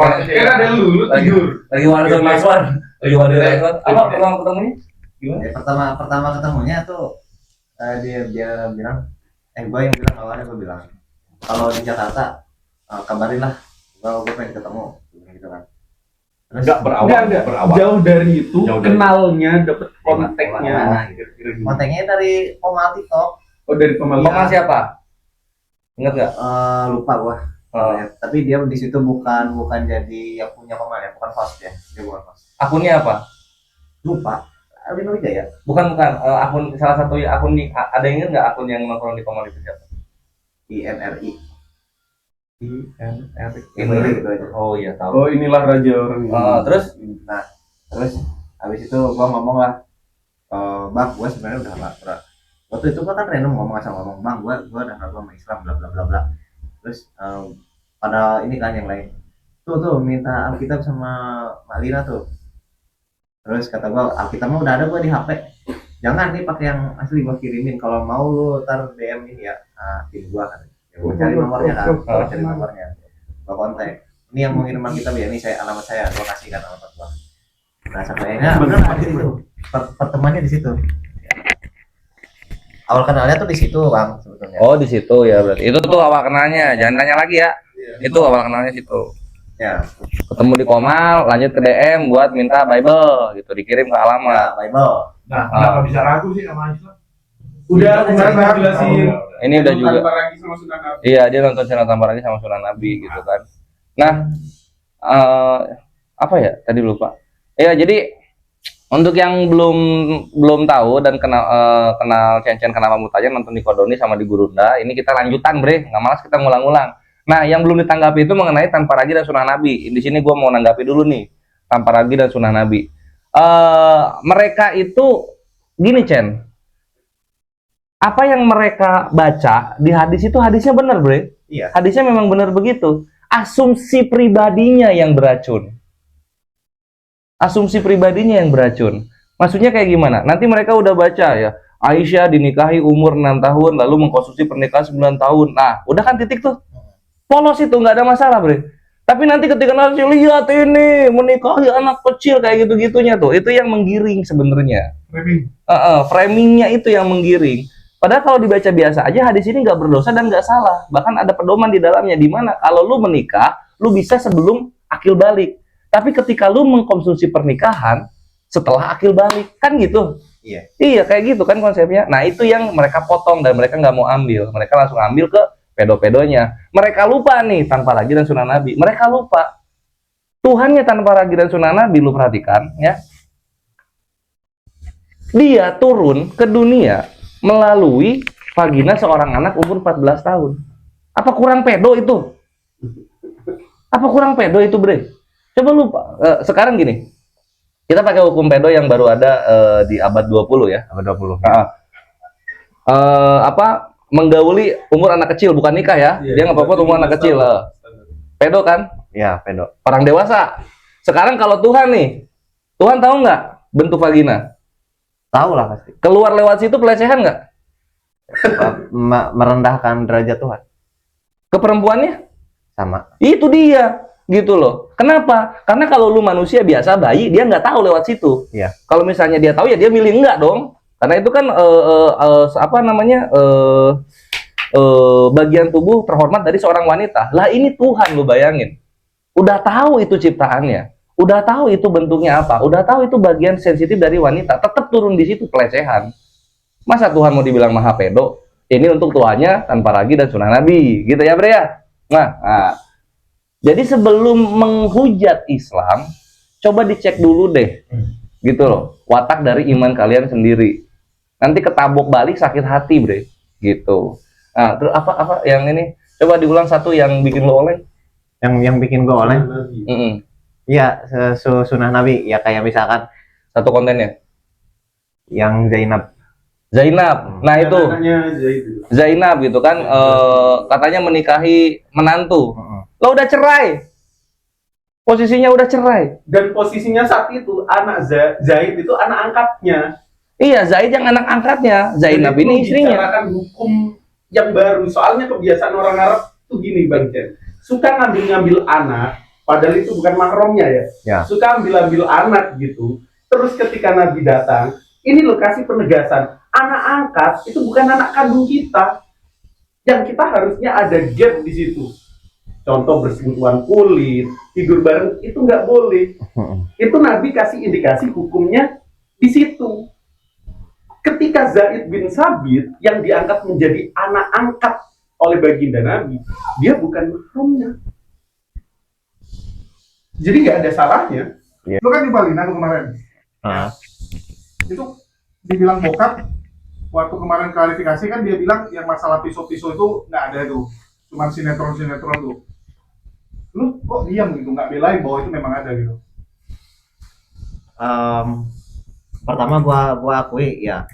Kan ada lu tidur. Lagi warisan Maswar. Lagi warisan Maswar. Apa pertama ketemunya? Gimana? Ya, pertama ketemunya tuh dia bilang, gue yang bilang awalnya, gue bilang kalau di Jakarta kabarin lah, gue pengen ketemu gitu kan. Terus Enggak berawal. Jauh dari itu kenalnya, dapet kontaknya. kontaknya dari Komal TikTok. Oh, dari pemalas. Komal siapa? Ingat nggak? Lupa gua. Tapi dia di situ bukan jadi yang punya Komal ya, bukan host ya. Dia bukan host. Akunnya apa? Lupa. Alvin Wijaya. Bukan akun, salah satu akun di, ada yang ingat nggak akun yang nongkrong di Komal itu siapa? INRI. INRI gitu aja. Oh iya tahu. Oh, inilah raja orang ini. Terus Terus habis itu gua ngomong lah, bang, gua sebenarnya udah nggak pernah. Waktu itu gua kan random ngomong bang, gua udah nggak sama Islam, bla bla bla bla. Terus pada ini kan yang lain tuh minta Alkitab sama Mak Lina tuh. Terus kata gua, Alkitab mah udah ada gua di HP, jangan nih pakai yang asli, gua kirimin, kalau mau lu ntar DM ini ya, tim gua kan ya, gua cari nomornya kan, gua kontak, ini yang mau ngirim Alkitab ya, ini alamat saya, gua kasih kan alamat gua. Nah sampainya benar di situ, pertemuannya di situ. Awal kenalnya tuh di situ bang sebetulnya. oh di situ ya berarti. Itu tuh awal kenalnya. Jangan tanya lagi ya. Itu awal kenalnya situ. Ya. Ketemu di Komal, lanjut ke DM buat minta Bible gitu, dikirim ke alamat. Bible. Nah, kenapa bisa ragu sih sama Islam? Udah kemarin jelasin. Ini udah juga. Lagi sama Sunan Nabi. Iya, dia nonton channel Tamparagi sama Sunan Nabi gitu kan. Nah, apa ya? Tadi lupa. Ya, jadi untuk yang belum tahu dan kenal Cen-Cen kenapa Mutaja, nonton di Kodoni sama di Gurunda, ini kita lanjutan, Bre. Nggak malas kita ngulang-ulang. Nah, yang belum ditanggapi itu mengenai Tamparagi dan Sunan Nabi. Di sini gue mau nanggapi dulu nih, Tamparagi dan Sunan Nabi. Mereka itu gini, Cen. Apa yang mereka baca di hadis itu hadisnya benar, Bre. Iya. Hadisnya memang benar begitu. Asumsi pribadinya yang beracun. Asumsi pribadinya yang beracun. Maksudnya kayak gimana? Nanti mereka udah baca ya, Aisyah dinikahi umur 6 tahun, lalu mengkonsumsi pernikahan 9 tahun. Nah, udah kan titik tuh. Polos itu, nggak ada masalah, Bre. Tapi nanti ketika nanti lihat ini menikahi anak kecil kayak gitu-gitunya tuh, itu yang menggiring sebenarnya. Framingnya itu yang menggiring. Padahal kalau dibaca biasa aja, hadis ini nggak berdosa dan nggak salah. Bahkan ada pedoman di dalamnya, di mana kalau lu menikah, lu bisa sebelum akil balik. Tapi ketika lu mengkonsumsi pernikahan setelah akil balik, kan gitu. Iya. Iya, kayak gitu kan konsepnya. Nah, itu yang mereka potong dan mereka nggak mau ambil. Mereka langsung ambil ke pedo-pedonya. Mereka lupa nih Tamparagi dan Sunan Nabi. Mereka lupa. Tuhannya Tamparagi dan Sunan Nabi, lu perhatikan ya. Dia turun ke dunia melalui vagina seorang anak umur 14 tahun. Apa kurang pedo itu? Apa kurang pedo itu, Bre? Coba lupa. Sekarang gini. Kita pakai hukum pedo yang baru ada di abad 20 ya. Abad 20. Menggauli umur anak kecil, bukan nikah ya. Dia nggak apa-apa umur anak kecil. Pedo kan? Iya, pedo. Orang dewasa. Sekarang kalau Tuhan nih, Tuhan tahu nggak bentuk vagina? Tahu lah pasti. Keluar lewat situ pelecehan nggak? Merendahkan derajat Tuhan. Ke perempuannya? Sama. Itu dia, gitu loh. Kenapa? Karena kalau lu manusia biasa, bayi, dia nggak tahu lewat situ. Iya. Kalau misalnya dia tahu ya dia milih enggak dong. Karena itu kan bagian tubuh terhormat dari seorang wanita. Lah ini Tuhan, lu bayangin. Udah tahu itu ciptaannya. Udah tahu itu bentuknya apa. Udah tahu itu bagian sensitif dari wanita. Tetap turun di situ pelecehan. Masa Tuhan mau dibilang maha pedo? Ini untuk tuanya Tamparagi dan Sunan Nabi. Gitu ya, Bre ya? Nah. Jadi sebelum menghujat Islam, coba dicek dulu deh. Gitu loh. Watak dari iman kalian sendiri. Nanti ketabok balik sakit hati, Bre. Gitu. Nah, terus apa yang ini? Coba diulang satu yang bikin lo oleng. Yang bikin gue oleh. Iya, Sunan Nabi. Ya kayak misalkan Satu kontennya. yang Zainab. Nah, itu. Zainab gitu kan katanya menikahi menantu. Lo udah cerai. Posisinya udah cerai. Dan posisinya saat itu anak Zaid itu anak angkatnya. Iya, Zaid yang anak angkatnya. Zainab ini istrinya. Bicarakan hukum yang baru. Soalnya kebiasaan orang Arab tuh gini, Bang Chen. Suka ngambil anak padahal itu bukan mahramnya ya. Suka ambil anak gitu. Terus ketika Nabi datang, ini lokasi penegasan, anak angkat itu bukan anak kandung kita, yang kita harusnya ada gap di situ. Contoh bersentuhan kulit, tidur bareng, itu nggak boleh. Itu Nabi kasih indikasi hukumnya di situ. Ketika Zaid bin Sabit yang diangkat menjadi anak angkat oleh baginda Nabi, dia bukan mahramnya. Jadi nggak ada salahnya. Lu kan di Bali, aku kemarin. Itu dibilang bokap, waktu kemarin klarifikasi kan dia bilang yang masalah pisau-pisau itu nggak ada tuh, cuma sinetron tuh. Lu kok diam gitu, nggak belain bahwa itu memang ada gitu? Pertama gua akui ya,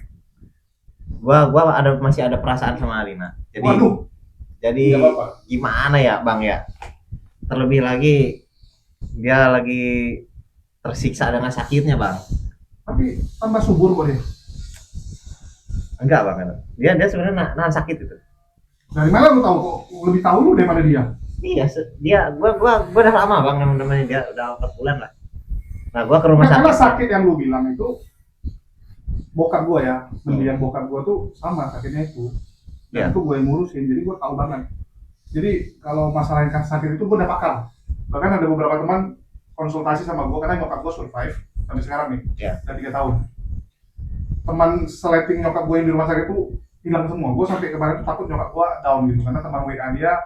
gua masih ada perasaan sama Alina. Jadi gimana ya Bang ya? Terlebih lagi dia lagi tersiksa dengan sakitnya Bang. Tapi tambah subur kok dia. Enggak Bang, dia sebenarnya nahan sakit itu. Dari mana lu tahu kok? Lebih tahu lu daripada dia? Iya, gua udah lama Bang namanya dia, udah 4 bulan lah. Nah, gua ke rumah sakit. Karena sakit yang lu bilang itu bokap gua ya, mendiang bokap gua tuh sama sakitnya itu. Dan itu gua yang ngurusin, jadi gua tahu banget. Jadi kalau masalah yang sakit itu gua udah pakar. Bahkan ada beberapa teman konsultasi sama gua karena nyokap gua survive sampai sekarang nih. Udah 3 tahun. Teman sleting nyokap gua yang di rumah sakit itu hilang semua. Gua sampai kemarin tuh takut nyokap gua down gitu karena teman WA dia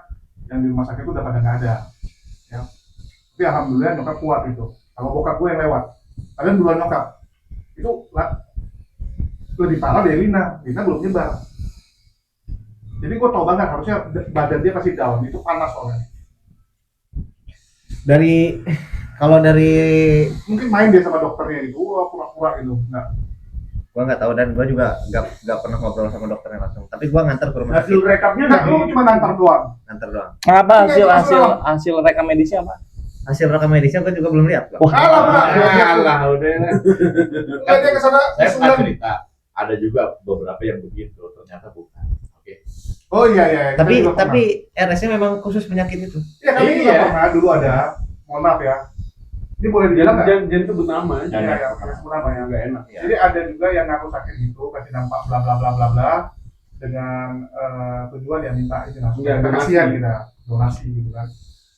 yang di rumah sakit itu udah pada nggak ada. Ya. Tapi alhamdulillah nyokap kuat gitu. Kalau bokap gue yang lewat, kalian duluan nyokap. Itu lebih parah dari Lina belum nyebar. Jadi gue tau banget harusnya badan dia pasti down, itu panas soalnya. Kalau dari mungkin main dia sama dokternya gitu, pura-pura gitu, enggak. Gua nggak tahu dan gua juga nggak pernah ngobrol sama dokternya langsung. Tapi gua nganter ke rumah sakit. Hasil rekamnya lu cuma ngantar doang. Apa hasil rekam medisnya apa? Hasil rekam medisnya gua juga belum lihat. Alah, udah. Dia kesana. Saya cerita, ada juga beberapa yang begitu, ternyata bukan. Oke. Oh iya. Tapi RS-nya memang khusus penyakit itu. Iya, kami juga pernah dulu ada. Mohon maaf ya. Ini boleh dibilang nggak? Jangan sebut nama. Iya, sebut nama ya, nggak enak. Ya. Jadi ada juga yang ngaku sakit gitu, kasih dampak bla bla bla bla bla dengan tujuan yang minta itu langsung kasihan kita donasi gitu kan.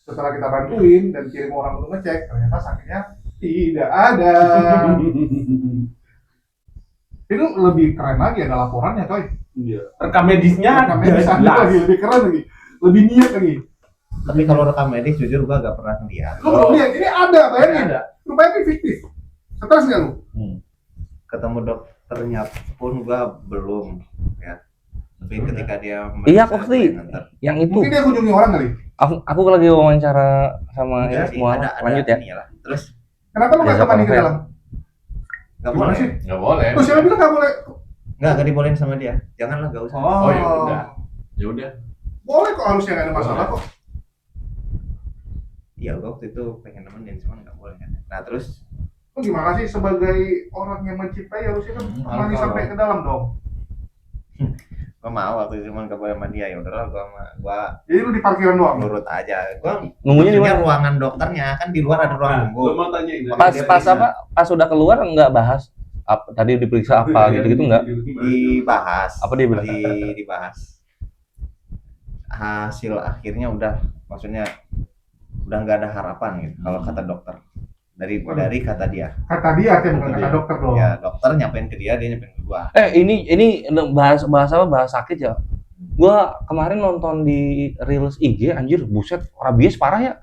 Setelah kita bantuin dan kirim orang untuk ngecek, ternyata sakitnya tidak ada. Itu lebih keren lagi ada laporannya coy. Iya. Rekam medisnya lagi lebih keren lagi, lebih niat lagi. Tapi kalau rekam medis jujur gua gak pernah lihat. Lu belum lihat, ini ada, bayangin. Lu bayangin fiktif. Stres nggak lu? Ketemu dokternya pun gua belum ya. Tapi ketika dia Iya pasti. Yang itu. Mungkin dia kunjungi orang kali. Aku lagi wawancara sama ya semua. Lanjut ya. Terus kenapa lu nggak temani ke dalam? Nggak boleh sih. Nggak boleh. Terus siapa bilang nggak boleh? Nggak dibolehin sama dia. Janganlah, nggak usah. Oh ya udah. Ya udah. Boleh kok, harusnya nggak ada masalah kok. Iya, gua waktu itu pengen nemenin cuman nggak boleh kan. Nah terus Lu gimana sih sebagai orang yang mencintai harusnya kan temani sampai ke dalam dong. gua mau waktu itu cuman nggak boleh sama dia, ya udahlah gua Jadi lu di parkiran doang. nurut aja. Gua Nunggunya di mana? ruangan dokternya kan di luar ada ruang nunggu. Gua mau tanya ini. Pas udah keluar nggak bahas apa tadi diperiksa apa gitu nggak? Dibahas. Apa dia bilang? Dibahas. Hasil akhirnya udah, maksudnya udah nggak ada harapan gitu kalau kata dokter. Dari kata dia. Kata dia kan bukan kata dokter dong. Ya dokter nyampein ke dia nyampein ke gua. Ini bahas apa? Bahas sakit ya. Gua kemarin nonton di Reels IG, anjir, buset, rabies parah ya.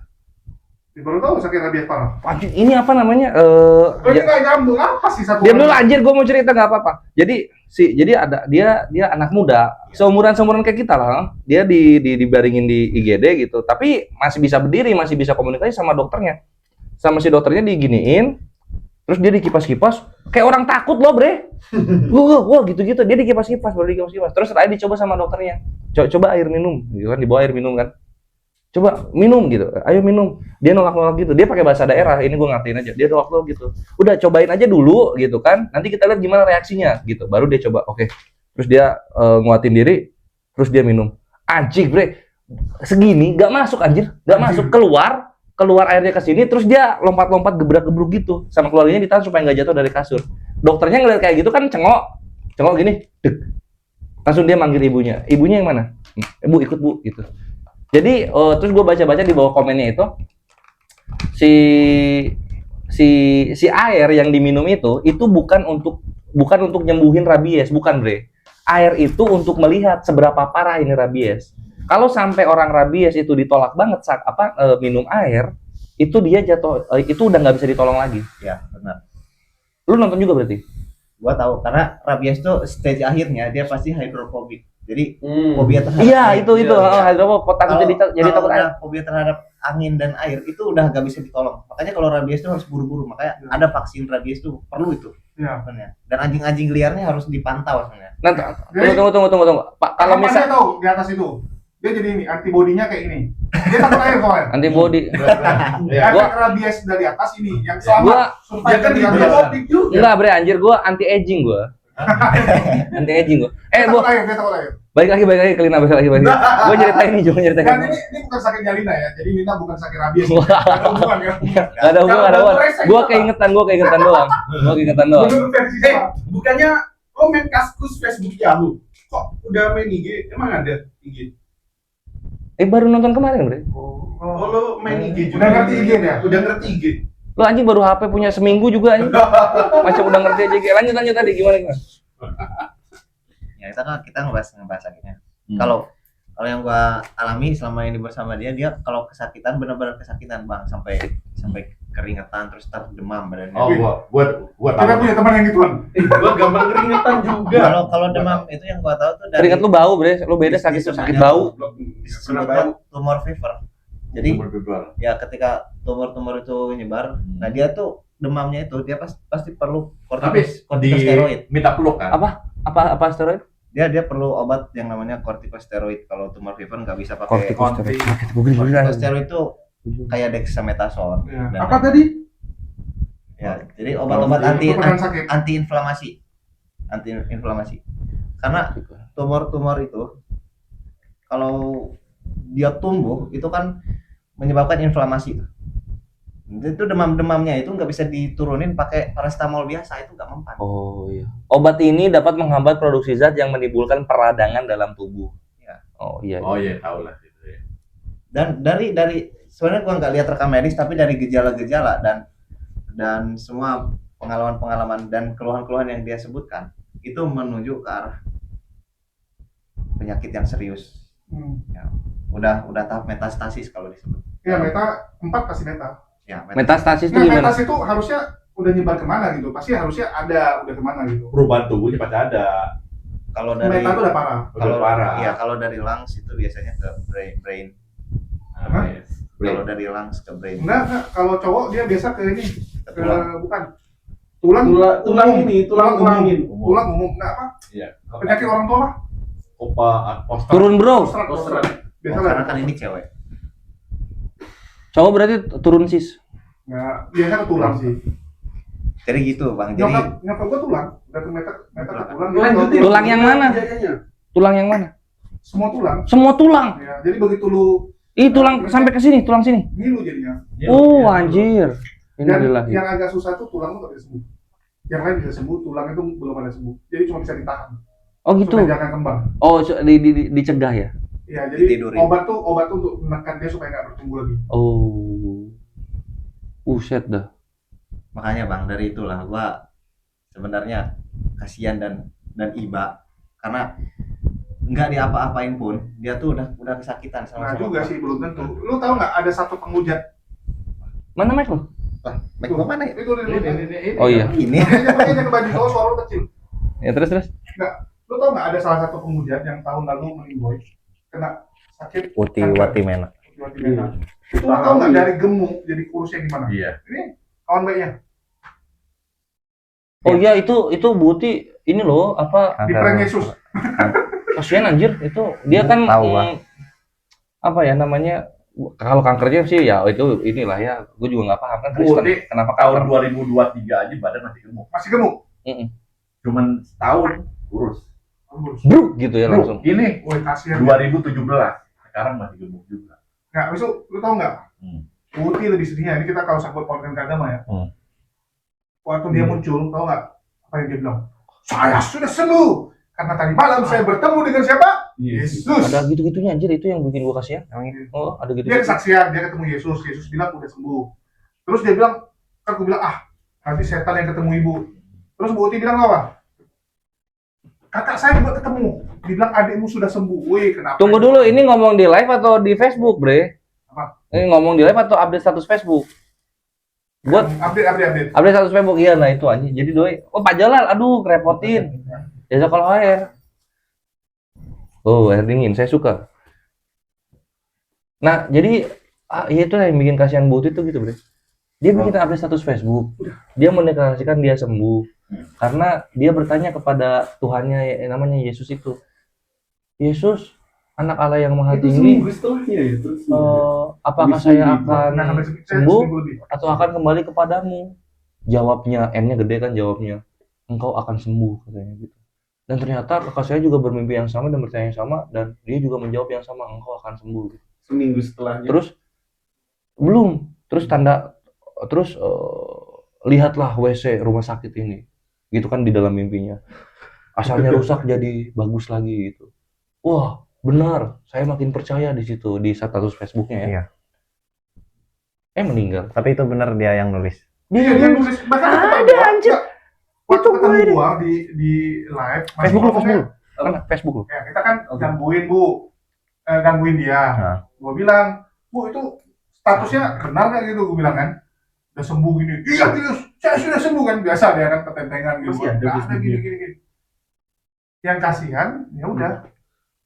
Baru tahu sakit rabies parah. Anjir, ini apa namanya? Ini nggak nyambung apa sih satu? Diam dulu anjir, gua mau cerita nggak apa-apa. Jadi ada dia anak muda, seumuran kayak kita lah. Dia dibaringin di IGD gitu, tapi masih bisa berdiri, masih bisa komunikasi sama dokternya. Sama si dokternya diginiin, terus dia dikipas-kipas, kayak orang takut loh bre. Wah gitu-gitu, dia dikipas-kipas, terus terakhir dicoba sama dokternya, coba air minum, gitu kan, dibawa air minum kan, coba minum gitu, ayo minum, dia nolak gitu, dia pakai bahasa daerah, ini gue ngertiin aja, dia nolak gitu, udah cobain aja dulu gitu kan, nanti kita lihat gimana reaksinya gitu, baru dia coba, oke. Terus dia nguatin diri, terus dia minum, anjing bre, segini, gak masuk anjir, gak masuk, keluar airnya ke sini, terus dia lompat-lompat gebrak-gebruk gitu, sama keluarganya ditahan supaya nggak jatuh dari kasur. Dokternya ngeliat kayak gitu kan cengok gini, dek. Langsung dia manggil ibunya yang mana? Bu ikut bu gitu. Jadi terus gue baca-baca di bawah komennya itu si air yang diminum itu bukan untuk nyembuhin rabies, bukan bre. Air itu untuk melihat seberapa parah ini rabies. Kalau sampai orang rabies itu ditolak banget saat minum air, itu dia jatuh, itu udah nggak bisa ditolong lagi. Ya benar. Lu nonton juga berarti? Gua tahu karena rabies tuh stage akhirnya dia pasti hidrofobik. Jadi fobia terhadap Iya air. itu hidrofobik, takut Kalau jadi takut air. udah fobia terhadap angin dan air itu udah nggak bisa ditolong. Makanya kalau rabies itu harus buru-buru. Makanya ada vaksin rabies tuh perlu itu. Iya. Sebenarnya. Dan anjing-anjing liarnya harus dipantau sebenarnya. Nah, tunggu. Pak, kalau Apa misal dia tahu di atas itu, dia jadi ini antibodinya kayak ini. Dia takut air soalnya. antibody, Ya. Gua- Efek rabies dari atas ini yang selamat. gua Survive Ya kan dari dia atas. topik juga. enggak bre anjir, gua anti aging gua. Anti aging gua. Dia Bu, takut air. balik lagi ke Lina, balik lagi. Gua nyeritain nih, jangan nyeritain. Dan ini bukan sakit Jalina ya, jadi Lina bukan sakit rabies. Gak ada hubungan ya. Gak ada hubungan, Gua keingetan doang. Menurut versi saya, Bukannya lo main kaskus Facebook Yahoo? Kok udah main IG? Emang ada IG? Baru nonton kemarin bre. Oh, lo main IG juga? Udah ngerti IG dia? Udah ngerti IG? Lo anjing baru HP punya seminggu juga anjing. Macam udah ngerti aja. Lanjut tadi gimana? Ya kita ngebahas sakitnya. Kalau yang gua alami selama ini bersama dia kalau kesakitan benar-benar kesakitan bang sampai keringetan terus demam badannya. Oh, gua kita tahu. punya teman yang gituan. Gua gampang keringetan juga. Kalau demam itu yang gua tahu tuh dari Keringat lu bau bre. Lu beda sakit bau. disebutkan tumor fever. Jadi Umur bebal. ya ketika tumor itu nyebar, nah dia tuh demamnya itu dia pasti perlu Tapi kortikosteroid. minta peluk kan? Apa steroid? Dia perlu obat yang namanya kortikosteroid. Kalau tumor fever nggak bisa pakai Kortikosteroid. kortikosteroid itu kayak dexamethasone. Ya. Dan- Apa tadi? Ya, jadi obat-obat Untuk penahan sakit. anti-inflamasi. Karena tumor itu kalau dia tumbuh itu kan menyebabkan inflamasi. Itu demamnya itu nggak bisa diturunin pakai paracetamol biasa, itu nggak mempan. Oh iya. Obat ini dapat menghambat produksi zat yang menimbulkan peradangan dalam tubuh. Ya. Oh iya. Oh iya, tahu lah gitu ya. Dan dari sebenarnya gua nggak lihat rekam medis, tapi dari gejala-gejala dan semua pengalaman dan keluhan-keluhan yang dia sebutkan itu menuju ke arah penyakit yang serius. Ya, udah tahap metastasis kalau disebut. Ya meta 4 pasti meta. Ya, Metastasis itu Nah, gimana? metas itu harusnya udah nyebar kemana gitu. Pasti harusnya ada udah kemana gitu. Perubahan tubuhnya pasti ada. Kalau dari Meta itu udah parah. Udah parah. Iya, kalau dari lungs itu biasanya ke brain. Nah, iya. Kalau dari lungs ke brain. Enggak. Kalau cowok dia biasa ke ini, Ke ke tulang. bukan. Tulang Tulang umum. ini, tulang tulangin. Tulang umum. Enggak apa? Iya. Penyakit orang tua apa? Opa, postra. Turun bro. Prostrat. Biasa Oh, karena lah. kan ini cewek. Cowok berarti turun sis. Enggak, biasa ke tulang sih. Jadi gitu, Bang. Jadi Nyokap gua tulang. Udah ke meta ke tulang. Lanjutin. Tulang yang mana? Jadinya. Tulang yang mana? Semua tulang. Semua tulang. Ya, jadi begitu lu Tulang sampai ke sini, tulang sini. ngilu jadinya. Oh anjir. Dan Innalillahi. yang agak susah tuh tulang tuh nggak bisa sembuh. Yang lain bisa sembuh, tulang itu belum ada sembuh. Jadi cuma bisa ditahan. Oh gitu. Supaya jangan kembang. Oh dicegah ya. Iya, jadi Ditidurin. obat tuh untuk menekan dia supaya nggak bertumbuh lagi. Oh. Set dah. makanya Bang, dari itulah gua sebenarnya kasihan dan iba karena nggak diapa-apain pun dia tuh udah kesakitan Nah sama juga sih belum tentu. Lu tahu nggak ada satu penghujat? Mana mic lo? Baik gua mana ya? Itu Oh iya. Ini Makanya ke baju cowok suara lu kecil. Ya terus. Lu tahu nggak ada salah satu penghujat yang tahun lalu meninggoy kena sakit Wati Mena. Wati Mena. Itu lu tahu nggak dari gemuk jadi kurusnya gimana? Iya. Ini kawan baiknya Oh iya itu Buti ini loh apa di prank Yesus. kasihan anjir itu dia kan Tahu, Bang. apa ya namanya kalau kankernya sih ya itu inilah ya gue juga nggak paham kan Kristen Buti kenapa tahun kanker 2023 aja badan masih gemuk. Masih gemuk. Cuman setahun kurus. bruk gitu ya langsung Ini Woi kasihan. 2017. Sekarang masih gemuk juga. Nggak, besok lu tahu nggak? Putih lebih sedihnya, ini kita kalau sangkut pautkan ke agama ya. Waktu dia muncul, tau nggak apa yang dia bilang? Saya sudah sembuh karena tadi malam saya bertemu dengan siapa? Yesus. Ada gitu-gitunya anjir, itu yang bikin gua kasihan. Oh, ada gitu. Dia kesaksian, dia ketemu Yesus, Yesus bilang udah sembuh. Terus dia bilang, kan aku bilang nanti setan yang ketemu ibu. Terus Bu Uti bilang apa? Kakak saya juga ketemu, dibilang adikmu sudah sembuh. Wih, kenapa? Tunggu dulu, ini ngomong di live atau di Facebook, Bre? Apa? Ini ngomong di live atau update status Facebook? Buat update. update status Facebook, iya, nah itu aja. Jadi doi, oh Pak Jalal, aduh kerepotin. Jasa kalau air. Oh, air dingin, saya suka. Nah, jadi ya itu yang bikin kasihan Bu Uti itu gitu, Bre. Dia bikin update status Facebook. Dia mendeklarasikan dia sembuh. Karena dia bertanya kepada Tuhannya namanya Yesus itu. Yesus, anak Allah yang maha tinggi, apakah saya akan sembuh atau akan kembali kepadamu? Jawabnya, M-nya gede kan jawabnya. Engkau akan sembuh katanya gitu. Dan ternyata kakak saya juga bermimpi yang sama dan bertanya yang sama, dan dia juga menjawab yang sama, engkau akan sembuh. Seminggu setelahnya. Terus belum, terus lihatlah WC rumah sakit ini, gitu kan di dalam mimpinya. Asalnya rusak jadi bagus lagi gitu. Wah, benar, saya makin percaya di situ di status Facebooknya ya. Iya. Meninggal. Tapi itu benar dia yang nulis. Dia nulis, bahkan ada anjir. Waktu ketemu gua di live, Facebook lu. Ya, kita kan gangguin dia. Gua bilang, Bu itu statusnya benar nggak gitu? Gua bilang kan, udah sembuh gini. Iya, saya sudah sembuh kan, biasa dia kan ketentengan gitu. Nggak ada gini. Yang kasihan, ya udah.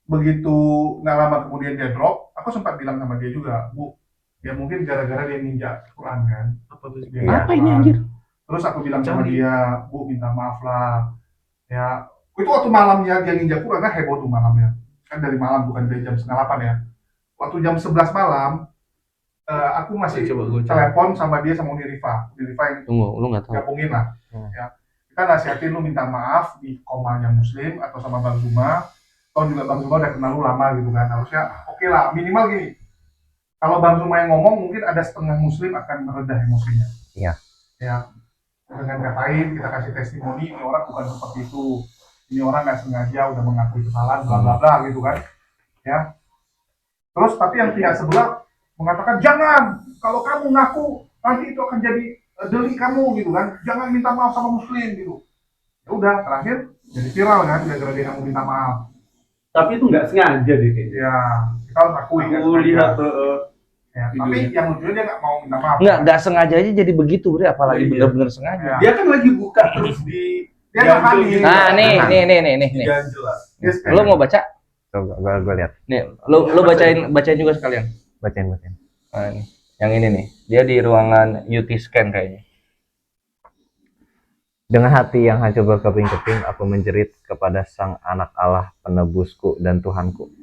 Begitu nggak lama kemudian dia drop, aku sempat bilang sama dia juga, Bu, ya mungkin gara-gara dia ninja Quran kan. Apa ini anjir? Terus aku bilang sama dia, Bu minta maaf lah. Ya, itu waktu malamnya dia ninja Quran kan heboh tuh malamnya. Kan dari malam bukan dari jam 7:30 ya. Waktu jam 11 malam, aku masih telepon sama dia sama Uni Rifa yang Tunggu, lu nggak tahu. gabungin lah. Ya, kita nasihatin lu minta maaf di komanya Muslim atau sama Bang Zuma. Atau juga Bang Zuma udah kenal lu lama gitu kan. Harusnya oke lah, minimal gini. Kalau Bang Zuma yang ngomong mungkin ada setengah Muslim akan meredah emosinya. Iya. Ya, dengan katain kita kasih testimoni ini orang bukan seperti itu, ini orang nggak sengaja udah mengakui kesalahan bla bla bla gitu kan ya. Terus tapi yang pihak sebelah mengatakan jangan, kalau kamu ngaku nanti itu akan jadi delik kamu gitu kan, jangan minta maaf sama Muslim gitu. Ya udah, terakhir jadi viral kan gara-gara dia mau minta maaf. Tapi itu nggak sengaja deh kayaknya. Ya, kita harus akui kan. Lihat ya, tapi yang lucunya dia nggak mau minta maaf. Nggak sengaja aja jadi begitu, Bre, apalagi bener-bener sengaja. Dia kan lagi buka terus di dia nggak hadir. Nah, nih. jelas. Lo mau baca? Coba gue lihat. Nih, lo bacain juga sekalian. Bacain. Nah, ini. Yang ini nih. Dia di ruangan UT scan kayaknya. Dengan hati yang hancur berkeping-keping, aku menjerit kepada Sang Anak Allah, penebusku dan Tuhanku.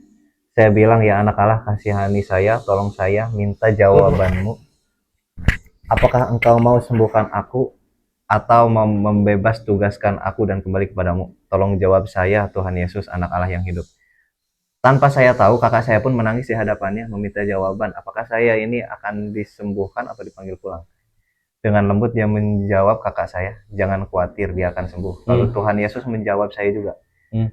Saya bilang, ya anak Allah, kasihani saya, tolong saya, minta jawabanmu. Apakah engkau mau sembuhkan aku, atau membebas tugaskan aku dan kembali kepadamu? Tolong jawab saya, Tuhan Yesus, anak Allah yang hidup. Tanpa saya tahu, kakak saya pun menangis di hadapannya, meminta jawaban, apakah saya ini akan disembuhkan atau dipanggil pulang? Dengan lembut dia menjawab kakak saya, jangan khawatir, dia akan sembuh. Lalu Tuhan Yesus menjawab saya juga.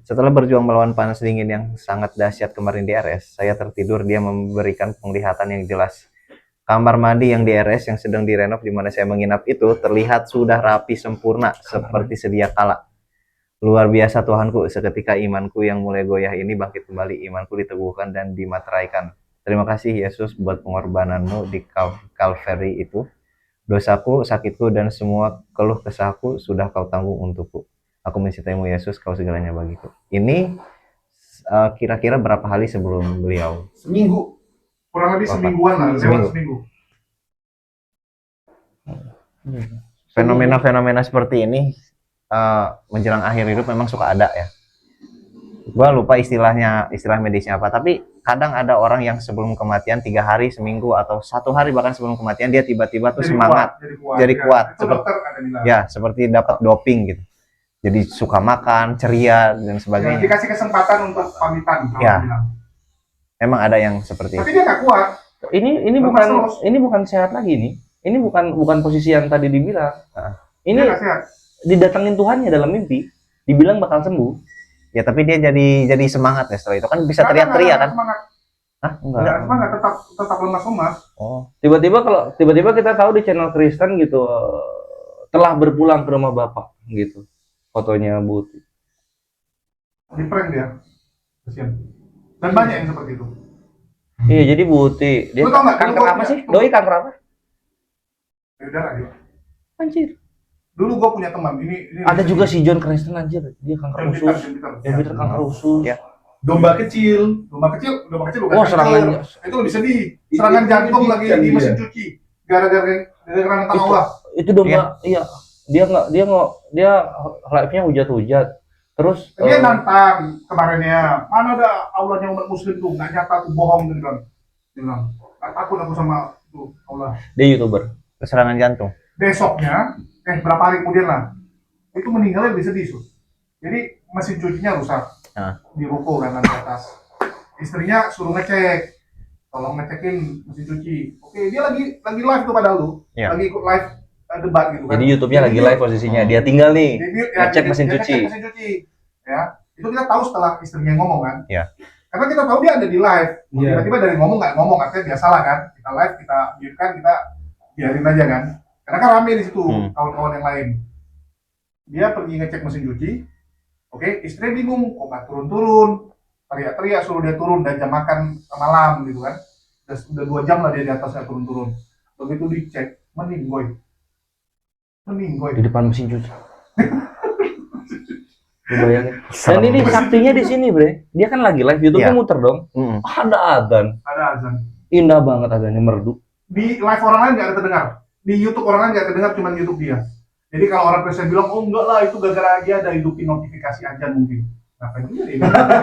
Setelah berjuang melawan panas dingin yang sangat dahsyat kemarin di RS, saya tertidur. Dia memberikan penglihatan yang jelas. Kamar mandi yang di RS yang sedang direnov di mana saya menginap itu terlihat sudah rapi sempurna seperti sedia kala. Luar biasa Tuhanku, seketika imanku yang mulai goyah ini bangkit kembali, imanku diteguhkan dan dimateraikan. Terima kasih Yesus buat pengorbananmu di Calvary itu. Dosaku, sakitku, dan semua keluh kesahku sudah kau tanggung untukku. Aku mencintaimu Yesus, kau segalanya bagiku. Ini kira-kira berapa hari sebelum beliau? Seminggu. Kurang lebih semingguan lah, seminggu. Fenomena-fenomena seperti ini menjelang akhir hidup memang suka ada ya. Gua lupa istilah medisnya apa, tapi kadang ada orang yang sebelum kematian 3 hari, seminggu, atau 1 hari bahkan sebelum kematian dia tiba-tiba tuh semangat, jadi kuat. Seperti dapat doping gitu. Jadi suka makan, ceria dan sebagainya. Dikasih kesempatan untuk pamitan. Ya. Emang ada yang seperti itu. Tapi dia nggak kuat. ini Lemas bukan terus. ini bukan sehat lagi nih. Ini bukan posisi yang tadi dibilang. Ini Dia nggak sehat. didatengin Tuhannya dalam mimpi, dibilang bakal sembuh. Ya tapi dia jadi semangat ya setelah itu kan bisa Nggak, teriak-teriak nggak kan? semangat. Hah? Nggak Enggak. semangat, tetap lemas-lemas. Oh. Tiba-tiba kita tahu di channel Kristen gitu telah berpulang ke rumah Bapak gitu. Fotonya Buti. Di prank dia. Kasian. Dan banyak yang seperti itu. Iya, jadi Buti, dia Lu tau nggak, kanker dulu gua apa punya- sih? Doi kanker apa? Ya udah lah, yuk. Anjir. Dulu gue punya teman, ini Ada juga si John Kristen anjir, dia kanker John Peter, usus. John Peter. John Peter kanker usus. Ya. Domba kecil. Domba kecil bukan Oh, kanker. serangan- Itu lebih sedih. Serangan Itu jantung lagi menyedihkan di mesin dia. cuci. Gara-gara minta Allah. Itu domba, iya. Dia live-nya hujat-hujat. Terus Dia nantang kemarinnya, mana ada Allahnya umat muslim tuh, nggak nyata tuh, bohong gitu kan. Dia bilang, nggak takut aku sama tuh Allah. dia YouTuber. Serangan jantung. Besoknya, berapa hari kemudian lah, itu meninggalnya lebih sedih Sus. Jadi mesin cucinya rusak, di ruko kan di atas. Istrinya suruh ngecek, tolong ngecekin mesin cuci. Oke, dia lagi live tuh padahal lu, Iya. lagi ikut live debat gitu kan. Jadi YouTube-nya lagi live posisinya. Dia tinggal nih. Ngecek mesin cuci. Ngecek mesin cuci. Ya, itu kita tahu setelah istrinya ngomong kan. Iya. Karena kita tahu dia ada di live. Iya. Tiba-tiba dari ngomong nggak ngomong, artinya biasalah kan. Kita live, kita biarkan, kita biarin aja kan. Karena kan rame di situ kawan-kawan yang lain. Dia pergi ngecek mesin cuci. Oke, istrinya bingung, kok nggak turun-turun. Teriak-teriak suruh dia turun dan jam makan malam gitu kan. Udah 2 jam lah dia di atas nggak turun-turun. Begitu dicek, meninggoy. Di depan mesin cuci. Lu bayangin. Dan ini saktinya di sini, Bre. Dia kan lagi live, YouTube-nya Iya. muter dong. Ada adzan. Ada azan. Indah banget adzannya, merdu. Di live orang lain nggak ada terdengar. Di YouTube orang lain nggak terdengar, cuma di YouTube dia. Jadi kalau orang Kristen bilang, oh enggak lah, itu gara-gara dia ada hidupin notifikasi azan mungkin. Ngapain juga dia?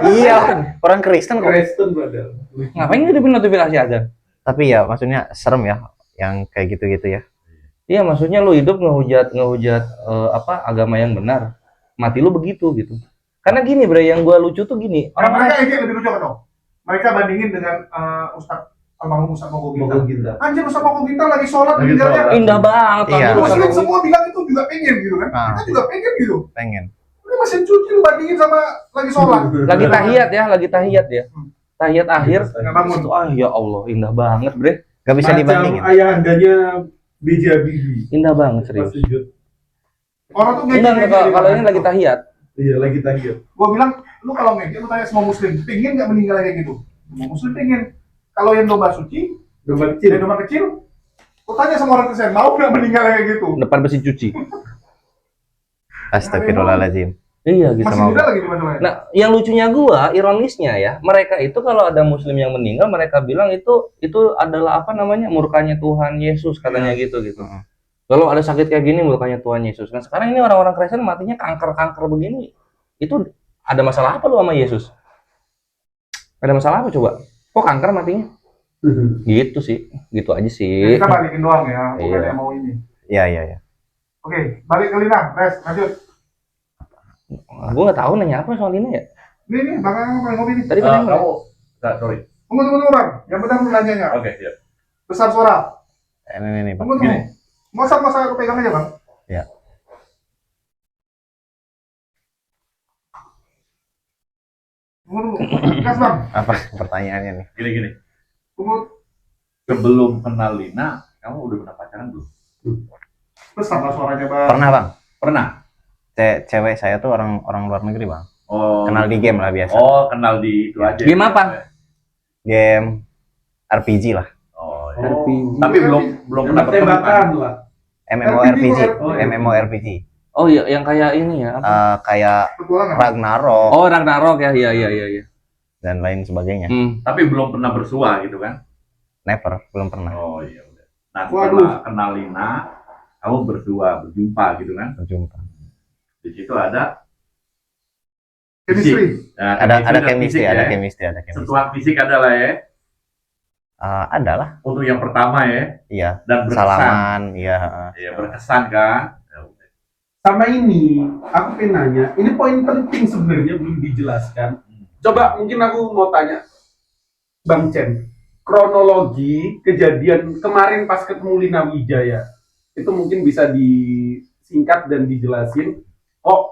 Iya, orang Kristen kok. Kristen brother. Ngapain ngidupin notifikasi adzan? Tapi ya maksudnya serem ya yang kayak gitu-gitu ya. Iya, maksudnya lu hidup ngehujat agama yang benar. Mati lu begitu gitu. Karena gini, Bre, yang gua lucu tuh gini. Mereka ini lebih lucu kan dong. Mereka bandingin dengan almarhum Ustaz Mogo Ginta. Mogok Ginta. Anjir, Ustaz Mogo Ginta lagi sholat Lagi meninggalnya. sholat. Indah banget. Iya. anjir, Muslim kalau- semua bilang itu juga pengen gitu kan. Ah. Kita juga pengen gitu. Pengen. Ini mesin cuci lu bandingin sama lagi sholat. lagi tahiyat ya. Tahiyat akhir. Nggak bangun. Ah, ya Allah, indah banget, Bre. Gak bisa Macam dibandingin. ayahandanya B.J. Habibie. Indah banget, Pas serius. sujud. Orang tuh Enggak, kalau ini lagi tahiyat. Iya, lagi tahiyat. Gue bilang, lu kalau ngejek lu tanya semua muslim, pengen nggak meninggal kayak gitu? Semua muslim pengen. Kalau yang domba suci, Domba kecil. dan domba kecil, lu tanya sama orang Kristen, mau nggak meninggal kayak gitu? Depan mesin cuci. Astagfirullahaladzim. Iya, gitu Masih mau. muda lagi di masalahnya. Nah, yang lucunya gua, ironisnya ya, mereka itu kalau ada muslim yang meninggal, mereka bilang itu adalah apa namanya? Murkanya Tuhan Yesus katanya gitu. Kalau ada sakit kayak gini murkanya Tuhan Yesus. Nah, sekarang ini orang-orang Kristen matinya kanker-kanker begini. Itu ada masalah apa lu sama Yesus? Ada masalah apa coba? Kok kanker matinya? Gitu sih. Gitu aja sih. Kita balikin doang ya, bukan Iya. yang mau ini. Iya. Oke, balik ke Lina, Res, lanjut. Gua nggak tahu nanya apa soal ini ya. Ini, bakal ngopi nih. Tadi kan Kamu, sorry. Tunggu orang, yang benar lu nanyanya. Oke, siap. Besar suara. Ini Bang. Tunggu. Masa aku pegang aja bang. Ya. Tunggu. Gas bang. Apa pertanyaannya nih? Gini. Tunggu. Sebelum kenal Lina, kamu udah pernah pacaran belum? Besar lah suaranya bang. Pernah Bang. Pernah. Cewek saya tuh orang luar negeri Bang. Oh. Kenal di game lah biasa. Oh, kenal di itu aja. Game apa? Game RPG lah. Oh, ya. RPG. Tapi belum pernah bertemu tembakan kan? lah. MMORPG. Oh, iya. MMORPG. Oh iya, yang kayak ini ya. Apa? Kayak Petualangan. Ragnarok Oh, Ragnarok ya. Iya. dan lain sebagainya. Tapi belum pernah bersua gitu kan? Never, belum pernah Oh iya udah. Nah, Waduh. setelah kenal Lina, kamu berjumpa gitu kan? berjumpa. Di situ ada Chemistry. Nah, Ada dan chemistry, fisik ada ya. chemistry, ada chemistry. Sentuhan fisik ada lah ya. Ada lah, Untuk yang pertama ya. iya. Dan berkesan. Salaman, iya. Iya, berkesan kan? Ya udah. Sama ini, aku pengen nanya. Ini poin penting sebenarnya belum dijelaskan. Coba mungkin aku mau tanya, Bang Chen. kronologi kejadian kemarin pas ketemu Lina Wijaya itu mungkin bisa disingkat dan dijelasin. Kok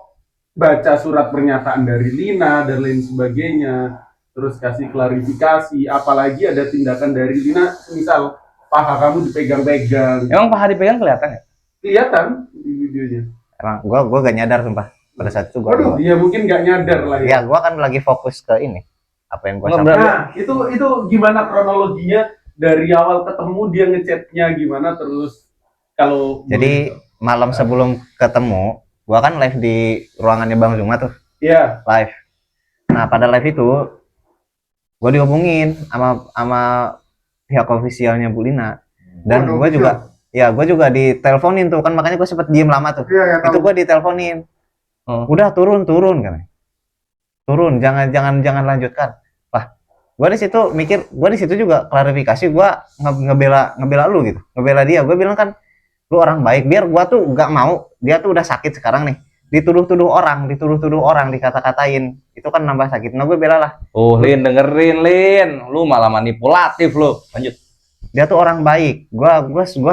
baca surat pernyataan dari Lina dan lain sebagainya, terus kasih klarifikasi, apalagi ada tindakan dari Lina, misal paha kamu dipegang-pegang. Emang paha dipegang kelihatan ya? Kelihatan di videonya. Emang gua gak nyadar sumpah pada saat itu Waduh, dia mungkin nggak nyadar lah ya. ya gua kan lagi fokus ke ini apa yang gua Nggak, sampaikan. Nah, itu gimana kronologinya dari awal ketemu dia ngechatnya gimana, terus kalau Jadi malam sebelum ketemu gua kan live di ruangannya Bang Zuma tuh, ya live. Nah pada live itu gua dihubungin sama pihak ofisialnya Bu Lina, dan Oh, gua official. juga gua juga diteleponin tuh kan, makanya gua sempet diem lama tuh. Iya, ya, Itu tahu. gua diteleponin, udah turun kan, turun, jangan lanjutkan. Wah, gua di situ mikir, gua di situ juga klarifikasi, gua ngebela lu gitu, ngebela dia. Gua bilang kan lu orang baik, biar gua tuh nggak mau dia tuh udah sakit sekarang nih, dituduh orang, dikata-katain, itu kan nambah sakit. Nah gue bela lah, Oh, Lin, dengerin, Lin. Lu malah manipulatif lu. Lanjut. dia tuh orang baik, gua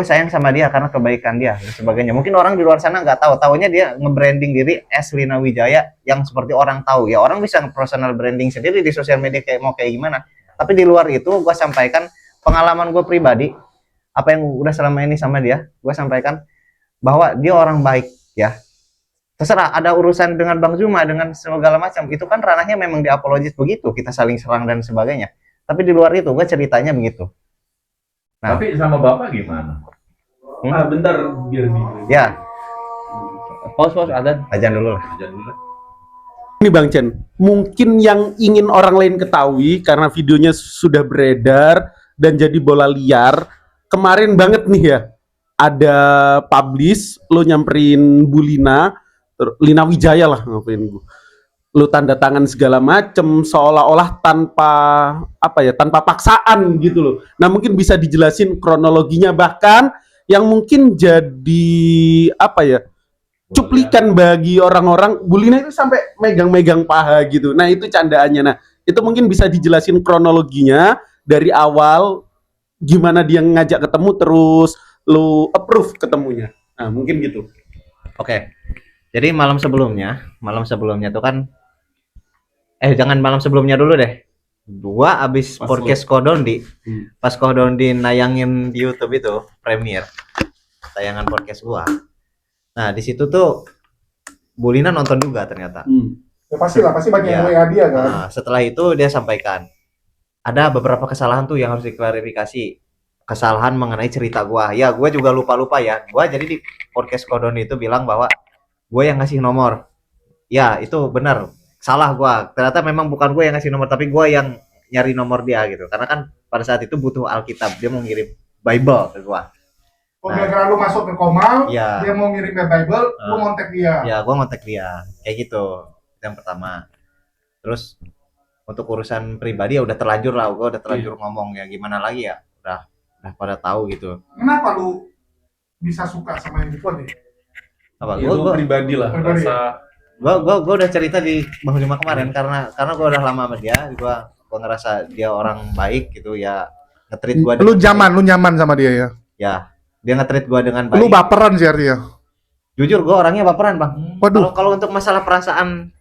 sayang sama dia karena kebaikan dia dan sebagainya. Mungkin orang di luar sana nggak taunya dia nge-branding diri as Lina Wijaya yang seperti orang tahu. Ya orang bisa personal branding sendiri di sosial media kayak gimana, tapi di luar itu gua sampaikan pengalaman gue pribadi, apa yang udah selama ini sama dia. Gua sampaikan bahwa dia orang baik ya. Terserah ada urusan dengan Bang Zuma dengan segala macam, itu kan ranahnya memang diapologis begitu, kita saling serang dan sebagainya. Tapi di luar itu gue ceritanya begitu. Nah. Tapi sama bapak gimana? bentar biar Ya, Pause, ada. ajan dulu lah. Jangan dulu. Ini Bang Chen, mungkin yang ingin orang lain ketahui karena videonya sudah beredar dan jadi bola liar, kemarin banget nih ya, ada publish, lo nyamperin Bu Lina, Lina Wijaya lah ngapain gue. Lo tanda tangan segala macem, seolah-olah tanpa paksaan gitu loh. Nah mungkin bisa dijelasin kronologinya, bahkan yang mungkin jadi cuplikan bagi orang-orang, Bu Lina itu sampai megang-megang paha gitu. Nah itu candaannya. Nah itu mungkin bisa dijelasin kronologinya dari awal, gimana dia ngajak ketemu terus lo approve ketemunya. Nah mungkin gitu. Oke. Jadi malam sebelumnya tuh kan, jangan malam sebelumnya dulu deh. Gua abis podcast Kodondi, pas Kodondi nayangin di YouTube itu premiere tayangan podcast gua. Nah di situ tuh Bu Lina nonton juga ternyata. Ya pasti banyak Ya. yang WA dia kan. Nah, setelah itu dia sampaikan ada beberapa kesalahan tuh yang harus diklarifikasi. Kesalahan mengenai cerita gua. Ya, gua juga lupa ya. Gua jadi di podcast Kodondi itu bilang bahwa gue yang ngasih nomor. Ya, itu benar. Salah gua. Ternyata memang bukan gue yang ngasih nomor, tapi gue yang nyari nomor dia gitu. Karena kan pada saat itu butuh Alkitab. Dia mau ngirim Bible ke gua. Gara-gara lu masuk ke Komal, Ya. dia mau ngirim Bible, lu kontak dia. Ya, gua ngontak dia. Kayak gitu. Itu yang pertama. Terus untuk urusan pribadi ya udah terlanjur lah. Gua udah terlanjur ngomong, ya gimana lagi ya. Udah pada tahu gitu. Kenapa lu bisa suka sama yang gitu nih? Apa? Itu Gua pribadi lah. Pribadi. Rasa gua udah cerita di Bang Juma kemarin karena gua udah lama sama dia. Gua ngerasa dia orang baik gitu ya. Nge-treat gua Lu dengan nyaman sama dia ya. ya, dia nge-treat gua dengan Lu baik. baperan sih artinya. Jujur gua orangnya baperan, Bang. Waduh. Kalau untuk masalah perasaan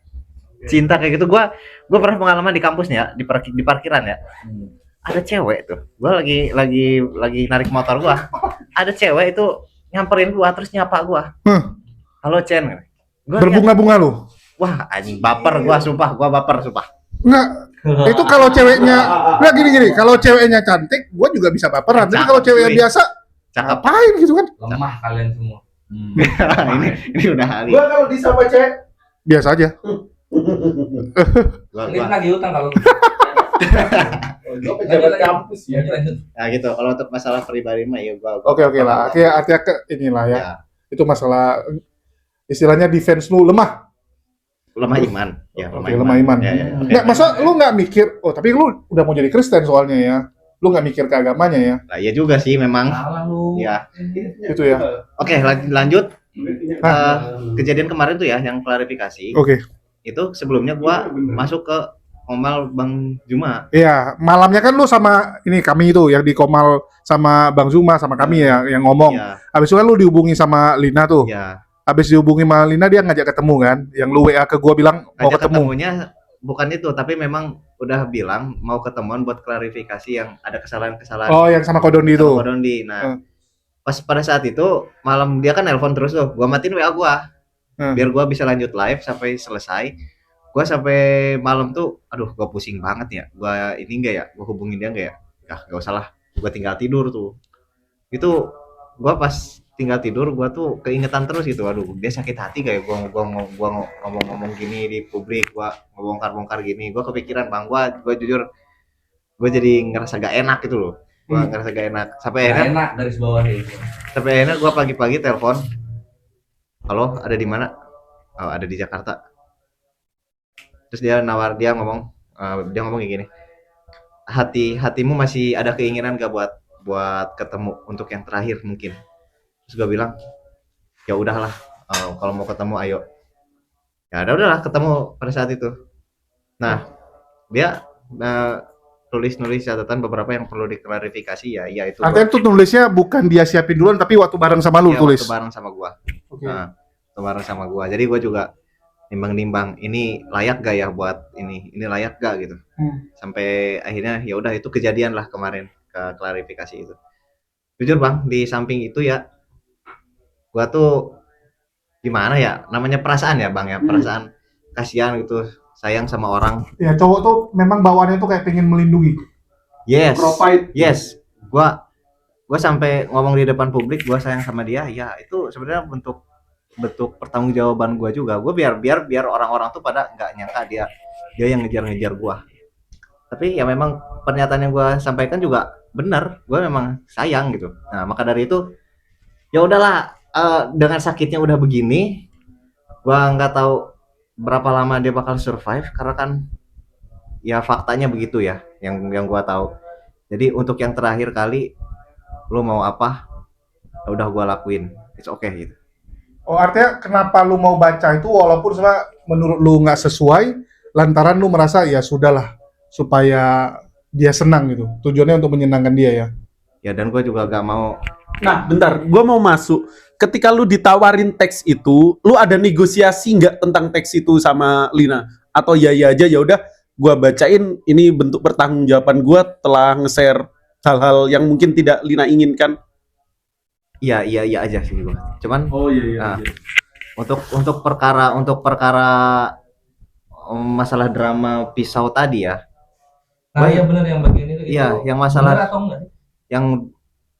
cinta kayak gitu, gua pernah pengalaman di kampusnya ya, di parkiran ya. Ada cewek tuh. Gua lagi narik motor gua. Ada cewek itu nyamperin gua terus nyapa gua. Halo Chen. Gua liat, Berbunga-bunga lu. wah anjing baper gua, sumpah. Gua baper sumpah. Enggak. Itu kalau ceweknya enggak gini. Kalau ceweknya cantik, gua juga bisa baperan. Tapi kalau ceweknya Cuy. biasa, Cakep. ngapain gitu kan? Lemah kalian semua. ini udah hari. gua kalau disapa cewek Biasa aja. Gua, Ini lagi utang kalau. gua pejabat kampus ya. nah gitu. Kalau untuk masalah pribadi mah ya gua Oke lah. Artinya ke inilah ya. Ya, Itu masalah istilahnya defense lu lemah. lemah iman. Ya, Oke, lemah iman. Ya, oke. Enggak, masa lu nggak mikir, tapi lu udah mau jadi Kristen soalnya ya. Lu nggak mikir ke agamanya ya. Nah, ya juga sih memang. Salah lu. Ya. Itu ya. Oke, lanjut. Ah. Kejadian kemarin tuh ya yang klarifikasi. Oke. Itu sebelumnya gua masuk ke Komal Bang Juma. Iya, malamnya kan lu sama ini kami itu yang di Komal sama Bang Zuma sama kami ya yang ngomong. Iya, Habis itu kan lu dihubungi sama Lina tuh. iya. Habis dihubungi sama Lina dia ngajak ketemu kan. Yang lu WA ke gua bilang mau Ngajak ketemu. ketemunya bukan itu, tapi memang udah bilang mau ketemuan buat klarifikasi yang ada kesalahan-kesalahan Oh, yang sama Kodondi itu. sama Kodondi. Nah, pas pada saat itu malam dia kan nelpon terus tuh. Gua matiin WA gua. Biar gua bisa lanjut live sampai selesai. Gua sampai malam tuh aduh gua pusing banget ya. Gua ini enggak ya? Gua hubungin dia enggak ya? Ya enggak usah lah. Gua tinggal tidur tuh. Itu gua pas tinggal tidur gua tuh keingetan terus gitu. Aduh, dia sakit hati gak ya gua ngomong-ngomong gini di publik, gua ngebongkar-bongkar gini. Gua kepikiran Bang, gua jujur gua jadi ngerasa gak enak gitu loh. Gua ngerasa gak enak. Sampai akhirnya enak dari bawah itu. sampai akhirnya gua pagi-pagi telepon. Halo, ada di mana? Oh, ada di Jakarta. Terus dia ngomong kayak gini. Hatimu masih ada keinginan gak buat ketemu untuk yang terakhir mungkin. Terus gue bilang ya udahlah, kalau mau ketemu ayo. Ya udahlah ketemu pada saat itu. Nah dia tulis catatan beberapa yang perlu diklarifikasi ya itu. Artinya tuh nulisnya bukan dia siapin duluan tapi waktu bareng sama lu ya, tulis. waktu bareng sama gua. Oke. Nah, waktu bareng sama gua. Jadi gua juga nimbang-nimbang ini layak gak ya buat ini layak gak gitu. Sampai akhirnya ya udah itu kejadian lah kemarin ke klarifikasi itu. Jujur Bang, di samping itu ya gua tuh gimana ya namanya perasaan ya Bang ya, perasaan kasihan gitu, sayang sama orang. Ya cowok tuh memang bawaannya tuh kayak pengen melindungi. Yes. Provide. Yes. Gua sampai ngomong di depan publik gua sayang sama dia, ya itu sebenarnya bentuk pertanggungjawaban gua juga. Gua biar orang-orang tuh pada nggak nyangka dia yang ngejar-ngejar gua. Tapi ya memang pernyataan yang gua sampaikan juga benar, gua memang sayang gitu. Nah, maka dari itu ya udahlah, dengan sakitnya udah begini, gua nggak tahu berapa lama dia bakal survive karena kan ya faktanya begitu ya yang gua tahu. Jadi untuk yang terakhir kali lu mau apa? Ya udah gua lakuin. It's okay gitu. Oh, artinya kenapa lu mau baca itu walaupun sebenarnya menurut lu nggak sesuai, lantaran lu merasa ya sudahlah supaya dia senang gitu. Tujuannya untuk menyenangkan dia ya. Ya dan gua juga gak mau. Nah, bentar, gue mau masuk. Ketika lu ditawarin teks itu, lu ada negosiasi nggak tentang teks itu sama Lina? Atau ya aja, ya udah, gue bacain. Ini bentuk pertanggungjawaban gue telah nge-share hal-hal yang mungkin tidak Lina inginkan. Iya aja sih gua. Cuman Iya. untuk perkara masalah drama pisau tadi ya. Nah, iya benar yang bagian itu. Iya, yang masalah benar atau enggak? yang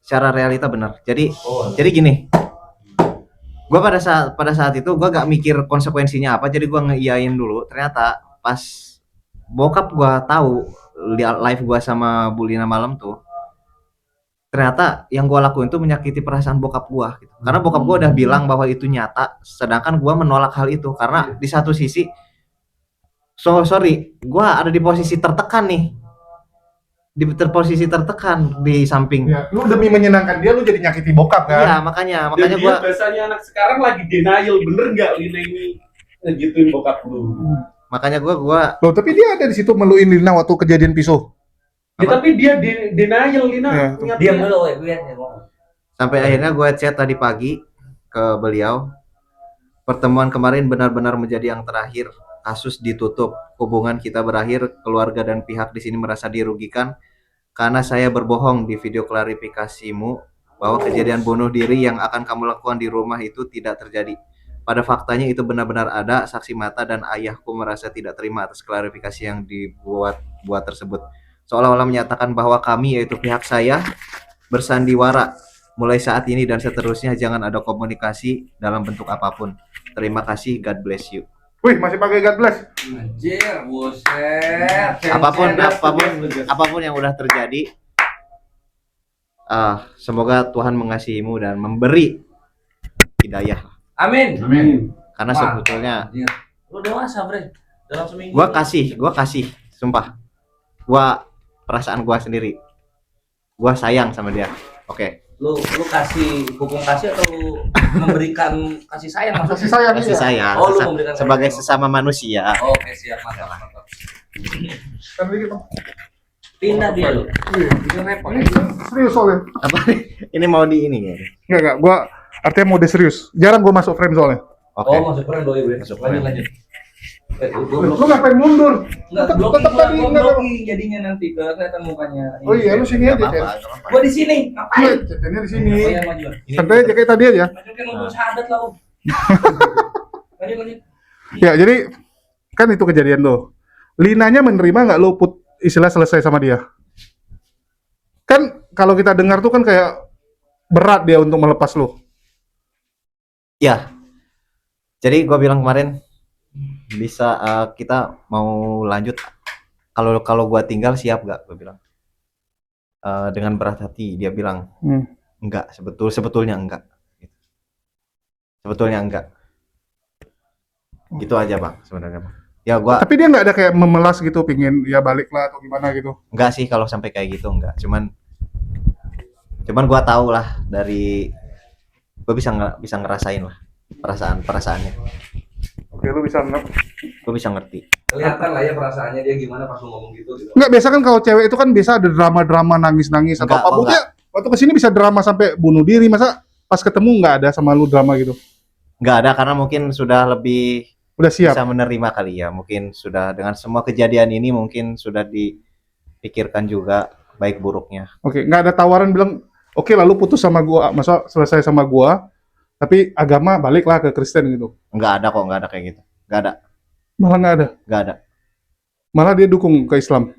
secara realita benar. Jadi Oh, gini. Gua pada saat itu gua gak mikir konsekuensinya apa, jadi gua ngeiyain dulu. Ternyata pas bokap gua tahu live gua sama Bu Lina malam tuh, ternyata yang gue lakuin tuh menyakiti perasaan bokap gue gitu. Karena bokap gue udah bilang bahwa itu nyata, sedangkan gue menolak hal itu karena di satu sisi sorry gue ada di posisi tertekan nih, posisi tertekan di samping. Ya, lu demi menyenangkan dia lu jadi nyakiti bokap kan? Iya makanya Dan dia gue bahasanya anak sekarang lagi denial, bener nggak Lina ini ngegituin bokap lu? makanya gue Loh, tapi dia ada di situ meluin Lina waktu kejadian pisau. Ya, tapi dia denial Lina. Ya, Ingat diam dia. dulu, gue ngomong. sampai akhirnya gue chat tadi pagi ke beliau. Pertemuan kemarin benar-benar menjadi yang terakhir. Kasus ditutup, hubungan kita berakhir. Keluarga dan pihak di sini merasa dirugikan karena saya berbohong di video klarifikasimu bahwa kejadian bunuh diri yang akan kamu lakukan di rumah itu tidak terjadi. Pada faktanya itu benar-benar ada saksi mata dan ayahku merasa tidak terima atas klarifikasi yang dibuat tersebut. Seolah-olah menyatakan bahwa kami, yaitu pihak saya, bersandiwara. Mulai saat ini dan seterusnya jangan ada komunikasi dalam bentuk apapun. Terima kasih, God bless you. Wih, masih pakai God bless. Anjir, buset. Apapun yang udah terjadi, semoga Tuhan mengasihimu dan memberi hidayah. Amin. Karena sebetulnya Lu dewasa, Bre. Dalam seminggu. gua kasih, sumpah. Perasaan gua sendiri. Gua sayang sama dia. Oke. Lu kasih hukum kasih atau memberikan kasih sayang maksudnya? Kasih sayang Kasih iya. sayang Oh, lu memberikan sebagai kasih sayang. sesama manusia. Oke, siap, mantap. Kan dikit Bang. Pindah dia lo. Iya. Ini repot. Ini serius soalnya. Apa nih? Ini mau di ini kayaknya. Enggak, gua artinya mode serius. Jarang gua masuk frame soalnya. Oke. Oh, masuk keren doi, Bre. Masuk Lanjut keren. lanjut. Lu ngapain mundur? Enggak, Tetep tadi enggak ada. blocking jadinya nanti kelihatan mukanya. Oh iya, lu sini aja, Nggak Chen. apa-apa, nggak apa-apa. Gua di sini. Iya, Ngapain? cetannya di sini. Oh iya, maju. Santai aja kayak tadi aja. Maju kan untuk syahadat lah, Om. Lanjut lanjut. Ya, jadi kan itu kejadian tuh. Linanya menerima nggak lu istilah selesai sama dia? Kan kalau kita dengar tuh kan kayak berat dia untuk melepas lu. Ya. Jadi gua bilang kemarin bisa kita mau lanjut. Kalau gua tinggal siap gak? Gua bilang. Dengan berat hati dia bilang enggak, sebetulnya enggak. Sebetulnya enggak. Gitu aja Bang sebenarnya Bang. Ya gua Tapi dia nggak ada kayak memelas gitu, pingin ya balik lah atau gimana gitu. enggak sih kalau sampai kayak gitu enggak. Cuman gua tahu lah dari gua bisa ngerasain lah perasaannya. Oke, lu bisa Gua bisa ngerti. Kelihatan lah ya perasaannya dia gimana pas lu ngomong gitu. nggak, biasa kan kalau cewek itu kan biasa ada drama-drama nangis-nangis atau Enggak, apa. oh, Buktinya waktu kesini bisa drama sampai bunuh diri, masa pas ketemu nggak ada sama lu drama gitu? Enggak ada karena mungkin sudah lebih Udah siap. bisa menerima kali ya. Mungkin sudah dengan semua kejadian ini mungkin sudah dipikirkan juga baik buruknya. Oke, nggak ada tawaran bilang, oke lalu putus sama gua, masa selesai sama gua, tapi agama baliklah ke Kristen gitu. Enggak ada kok, enggak ada kayak gitu. Enggak ada, Malah nggak ada. enggak ada. Malah dia dukung ke Islam.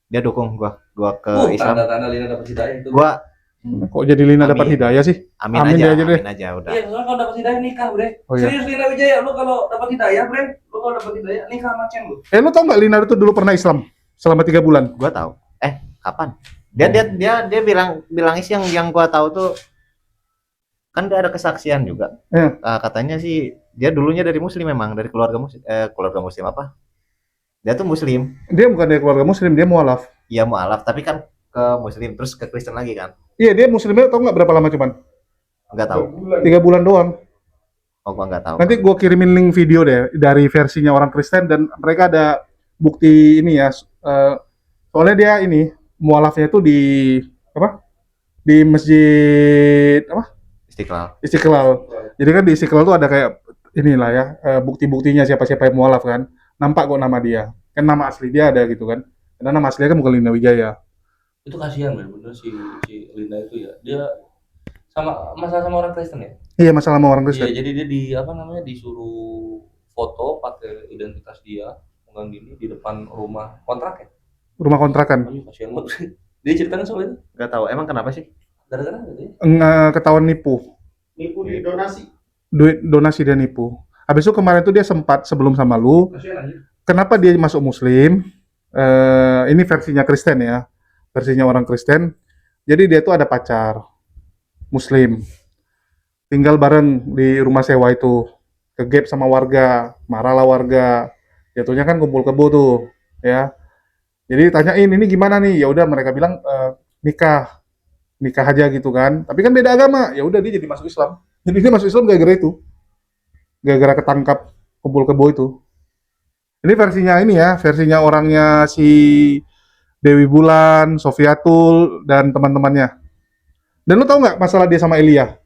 Dia dukung gua ke Islam. Tanda-tanda Lina dapat hidayah itu. Gua Kok jadi Lina Amin. dapat hidayah sih? amin, Amin aja, aja deh. amin aja udah. Iya, soalnya kalau dapat hidayah nikah, Bre. Oh, iya. Serius Lina Wijaya, lu kalau dapat hidayah, Bre, lu kalau dapat hidayah nikah sama Ceng lu. Lu tau nggak Lina itu dulu pernah Islam selama 3 bulan? Gua tahu. Kapan? Dia bilang sih yang gua tahu tuh kan dia ada kesaksian juga. Iya. Katanya sih dia dulunya dari muslim memang, dari keluarga muslim apa? Dia tuh muslim. Dia bukan dari keluarga Muslim, dia mualaf. Iya mualaf, tapi kan ke muslim terus ke Kristen lagi kan? Iya, dia Muslimnya tau nggak berapa lama cuman? Enggak tahu. 3 bulan doang. Oh, gua enggak tahu. Nanti gua kirimin link video deh dari versinya orang Kristen dan mereka ada bukti ini ya. Soalnya dia ini mualafnya tuh di apa? Di masjid apa? Istiqlal. Istiqlal. Jadi kan di Istiqlal tuh ada kayak inilah ya, bukti-buktinya siapa-siapa yang mualaf kan. Nampak kok nama dia. Kan nama asli dia ada gitu kan. Karena nama aslinya kan bukan Lina Wijaya. Itu kasihan bener-bener si Lina itu ya. Dia masalah sama orang Kristen ya. Iya, masalah sama orang Iya, Kristen. jadi dia disuruh foto pakai identitas dia, pegang gini di depan rumah kontrak ya. Rumah kontrakan. Aduh, kasihan banget. Dia ceritakan soal itu. Enggak tahu. Emang kenapa sih? Gara-gara gitu ya. Ketahuan nipu. Nipu di donasi. Duit donasi dia nipu. Habis itu kemarin tuh dia sempat sebelum sama lu, Kasihan aja. kenapa dia masuk Muslim? Ini versinya Kristen ya, versinya orang Kristen. Jadi dia tuh ada pacar Muslim, tinggal bareng di rumah sewa itu, kegep sama warga, marahlah warga. Jatuhnya kan kumpul kebo tuh, ya. Jadi tanyain ini gimana nih? Ya udah mereka bilang nikah aja gitu kan. Tapi kan beda agama. Ya udah dia jadi masuk Islam. Jadi dia masuk Islam gara-gara itu, gara-gara ketangkap kumpul kebo itu. Ini versinya ini ya, versinya orangnya si Dewi Bulan, Sofiatul, dan teman-temannya. Dan lu tahu nggak masalah dia sama Elia?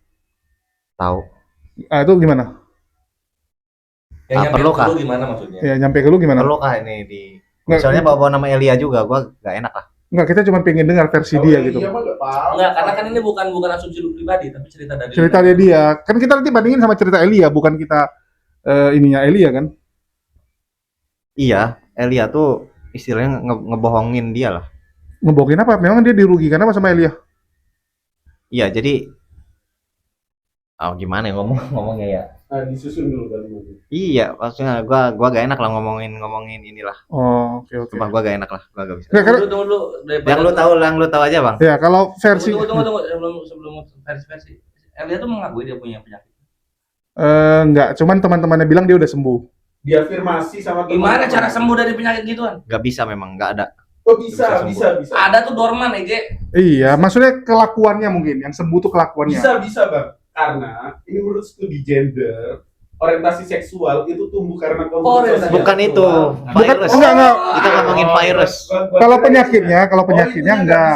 Tahu. Itu gimana? Yang nyampe perlu ke kah? lu gimana maksudnya? Ya nyampe ke lu gimana? Perlu kah ini Nggak, soalnya bawa nama Elia juga, gua gak enak lah. Nggak, kita cuma pengen dengar versi dia gitu. Iya mah nggak tahu. Enggak, karena kan ini bukan asumsi lu pribadi, tapi cerita dari Cerita dia. Kan kita nanti bandingin sama cerita Elia, bukan kita ininya Elia kan? Iya, Elia tuh istilahnya ngebohongin dia lah. Ngebohongin apa? Memang dia dirugikan apa sama Elia? Iya, jadi gimana ya ngomongnya ya? Nah, disusun dulu kalimatnya. Iya, maksudnya gua gak enak lah ngomongin inilah. Oh, oke. Cuma gua gak enak lah, gua gak bisa. Nggak, karena, Tunggu dulu. Yang lu tahu aja, Bang. ya kalau versi Tunggu. Sebelum versi. Elia tuh mengakui dia punya penyakit. nggak, cuman teman-temannya bilang dia udah sembuh. Diafirmasi sama Gimana teman-teman. cara sembuh dari penyakit gituan? Gak bisa memang, gak ada. Oh bisa. Ada tuh dorman Ege. Iya, maksudnya kelakuannya mungkin yang sembuh tuh kelakuannya. Bisa bang. Karena ini menurut studi gender, orientasi seksual itu tumbuh karena Orientasi Bukan itu, virus. Enggak. Kita ngomongin virus. Kalau penyakitnya enggak.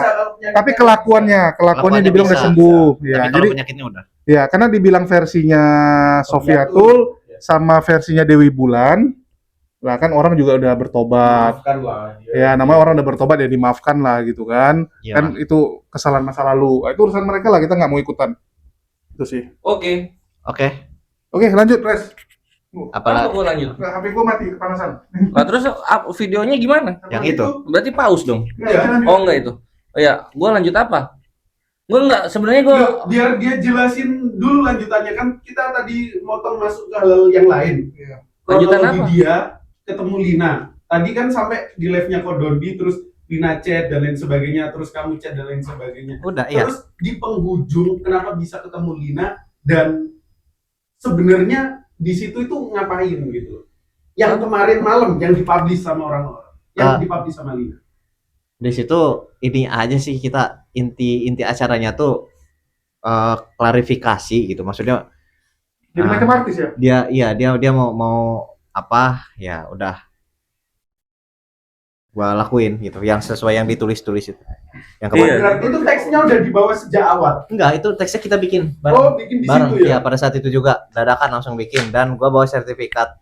Tapi kelakuannya dibilang udah bisa. sembuh. Tapi Ya, kalau jadi penyakitnya udah. ya karena dibilang versinya Sofiatul sama versinya Dewi Bulan. Lah kan orang juga udah bertobat. Maafkan lah dia. Ya namanya orang udah bertobat ya dimaafkan lah gitu kan. Iya. Kan itu kesalahan masa lalu. Itu urusan mereka lah, kita nggak mau ikutan. Itu sih. Oke. Oke, lanjut, Pres. Apalagi Gue lanjut. HP gua mati kepanasan. Nah, terus videonya gimana? yang itu. Berarti pause dong. Iya. Oh enggak itu. Oh ya, gue lanjut apa? Gue enggak, sebenarnya gue Nggak, biar dia jelasin dulu lanjutannya kan kita tadi motong masuk ke hal yang lain. Lanjutan Kronologi apa? dia ketemu Lina. Tadi kan sampai di live-nya Kodondi terus Lina chat dan lain sebagainya, terus kamu chat dan lain sebagainya. Udah, iya. Terus di penghujung kenapa bisa ketemu Lina dan sebenarnya di situ itu ngapain gitu? Yang kemarin malam yang dipublish sama orang-orang, yang dipublish sama Lina. Di situ ini aja sih, kita inti acaranya tuh klarifikasi gitu. Maksudnya Jadi macam artis ya? dia mau apa ya udah gua lakuin gitu yang sesuai yang ditulis itu. Yang Iya. Berarti itu teksnya udah dibawa sejak awal. Enggak, itu teksnya kita bikin bareng. Oh, bikin di bareng situ ya. ya pada saat itu juga dadakan langsung bikin, dan gua bawa sertifikat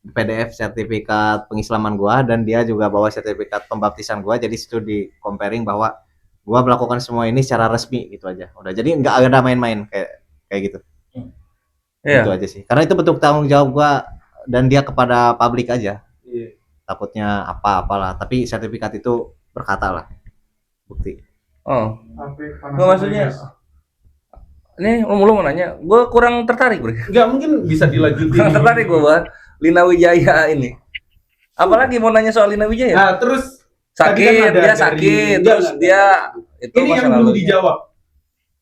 PDF sertifikat pengislaman gua, dan dia juga bawa sertifikat pembaptisan gua. Jadi situ di comparing bahwa gua melakukan semua ini secara resmi gitu aja. Udah, jadi nggak ada main-main kayak gitu. Iya. Itu aja sih. Karena itu bentuk tanggung jawab gua dan dia kepada publik aja. Iya. Takutnya apa-apalah, tapi sertifikat itu berkata lah. Bukti. Oh, Sampai panas. Nggak, maksudnya ini lu mau nanya, gue kurang tertarik bro. Enggak mungkin bisa dilanjutin. Kurang tertarik gue buat Lina Wijaya ini. Apalagi mau nanya soal Lina Wijaya? Nah, terus tadi Sakit, kan ada dia dari- sakit, Enggak, terus enggak, dia itu ini masa yang belum lalu. dijawab.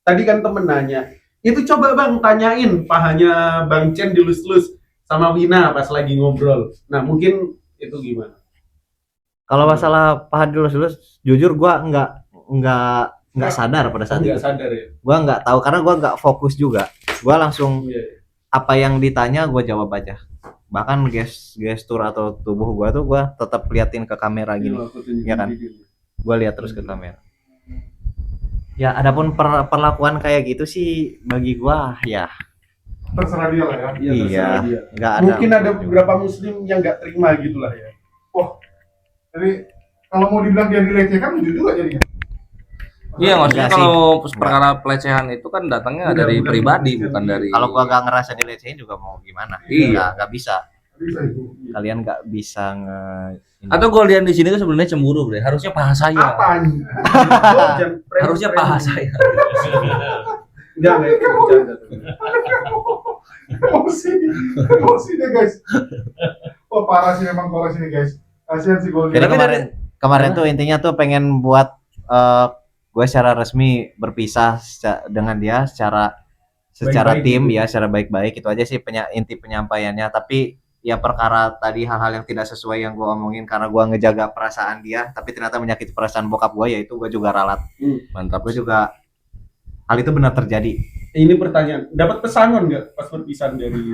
Tadi kan temen nanya, itu coba bang tanyain pahanya Bang Chen dilus-lus sama Wina pas lagi ngobrol. Nah mungkin itu gimana? Kalau masalah paha dulu, jujur gua nggak sadar pada saat Nggak itu. sadar ya? Gua nggak tahu karena gua nggak fokus juga. Gua langsung Iya. apa yang ditanya gua jawab aja. Bahkan gestur atau tubuh gua tuh gua tetap liatin ke kamera gini. Iya kan? Gua lihat terus ke kamera. Ya, adapun perlakuan kayak gitu sih bagi gua ya Terserah dia lah ya. Iya, terserah dia. nggak ada. Mungkin ada beberapa muslim yang nggak terima gitulah ya. Jadi kalau mau dibilang dia dilecehkan lucu juga jadinya. Iya, maksudnya Enggak sih. kalau perkara pelecehan itu kan datangnya dari Bukan pribadi, dari- bukan dari. Kalau gua nggak ngerasa dilecehin juga mau gimana? Iya. Nggak bisa. Bisa itu. Kalian nggak bisa Atau gue lihat di sini tuh sebenarnya cemburu bro. Harusnya paha saya. Apa? Harusnya paha saya. Enggak itu bercanda. Emosi deh guys. Wah parah sih memang Kores ini guys. Kasihan sih gue. Jadi Tapi kemarin tuh intinya tuh pengen buat gue secara resmi berpisah dengan dia secara Baik-baik tim gitu. ya, secara baik-baik. Itu aja sih inti penyampaiannya. Tapi ya perkara tadi hal-hal yang tidak sesuai yang gue omongin karena gue ngejaga perasaan dia, tapi ternyata menyakiti perasaan bokap gue, ya itu gue juga ralat. Mantap. Gue juga hal itu benar terjadi. Ini pertanyaan, dapat pesangon nggak pas berpisah dari?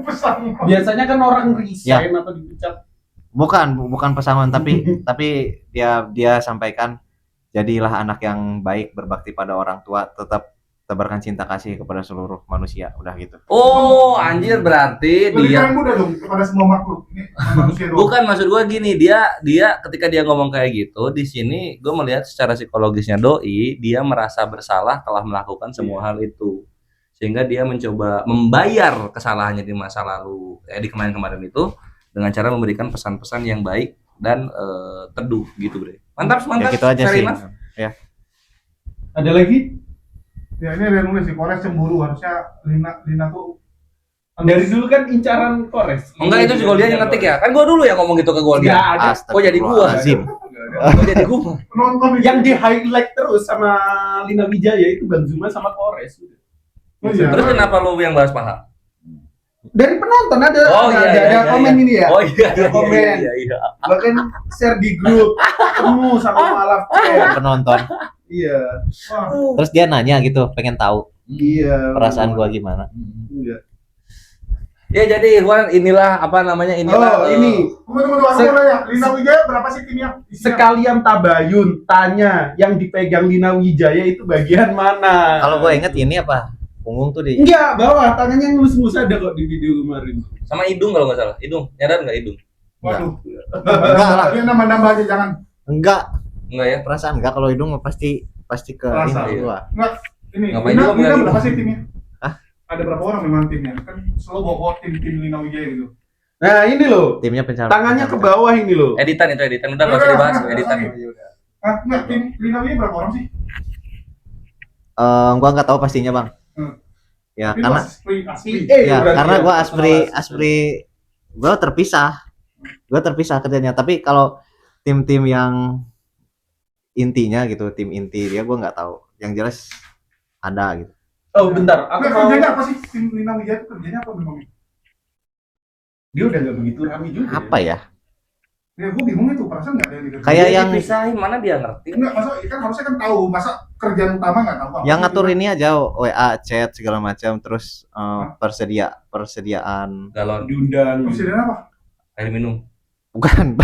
pesan. Biasanya kan orang resign atau dipecat. Bukan pesangon, tapi dia sampaikan, jadilah anak yang baik, berbakti pada orang tua, tetap tebarkan cinta kasih kepada seluruh manusia, udah gitu. Oh, anjir berarti Lebih dia keren muda dong kepada semua makhluk. Ini manusia doang. bukan, maksud gua gini, dia ketika dia ngomong kayak gitu, di sini gua melihat secara psikologisnya doi, dia merasa bersalah telah melakukan semua hal itu. Sehingga dia mencoba membayar kesalahannya di masa lalu, di kemarin-kemarin itu dengan cara memberikan pesan-pesan yang baik dan teduh gitu, Bre. Mantap, Ya gitu aja fair sih. enough. Ya. Ada lagi? Ya ini ada yang nulis sih Kores cemburu, harusnya Lina tuh Dari dulu kan incaran Kores. Enggak, itu juga dia yang ngetik ya. Kan gua dulu yang ngomong gitu ke gua dia. Nggak ada. Kok jadi gua? Astagfirullahaladzim. Kok jadi gua? penonton nih. Yang di highlight terus sama Lina Wijaya itu Bang Zuma sama Kores. Oh, iya. Terus kenapa lu yang bahas paha? Dari penonton ada iya, komen iya. ini ya. Oh iya, Ada komen. iya. Bahkan share di grup ketemu sama Malaf Chat. Penonton. Iya. Wah, Terus dia nanya gitu, pengen tahu Iya. perasaan gua gimana. Iya. Ya jadi Ikhwan inilah apa namanya inilah ini Tunggu, aku mau nanya, Lina Wijaya berapa sih timnya? Isinya? sekalian tabayun tanya yang dipegang Lina Wijaya itu bagian mana? Kalau gue inget ini apa? Punggung tuh di Enggak, bawah tangannya ngelus-ngelus ada kok di video kemarin. sama hidung kalau nggak salah. Hidung, nyadar nggak hidung? Waduh. Enggak lah. Dia nambah-nambah aja jangan. enggak Enggak ya? perasaan enggak kalau hidung mah pasti ke Perasaan. ini gua. Enggak. Ini Ngapain Lina, juga Lina bilang berapa gitu? sih timnya? Hah? Ada berapa orang memang timnya? Kan selalu bawa tim Lina Wijaya gitu. Nah, ini loh. Timnya pencari. Tangannya ke bawah ini loh. Editan itu editan udah nggak usah dibahas editan. Ah, enggak, tim Lina Wijaya berapa orang sih? Gua nggak tahu pastinya, Bang. Hmm. Ya, Tapi karena asli. ya, berarti karena ya. gua Aspri gua terpisah kerjanya. Tapi kalau tim-tim yang intinya gitu, tim inti dia gua nggak tahu. Yang jelas ada gitu. Oh, bentar. Aku Enggak, mau kerjanya apa sih? Tim Lina Wijaya itu kerjanya apa memang? dia udah nggak begitu rame juga. Apa ya? Ya gue bingung itu, perasaan nggak ada yang dikerjain. Kayak yang dipisahin mana dia ngerti? Enggak, masa kan harusnya kan tahu, masa kerjaan utama nggak tahu apa. yang ngatur ini aja WA, chat segala macam, terus persediaan Galon Diundang. Presiden apa? air minum. bukan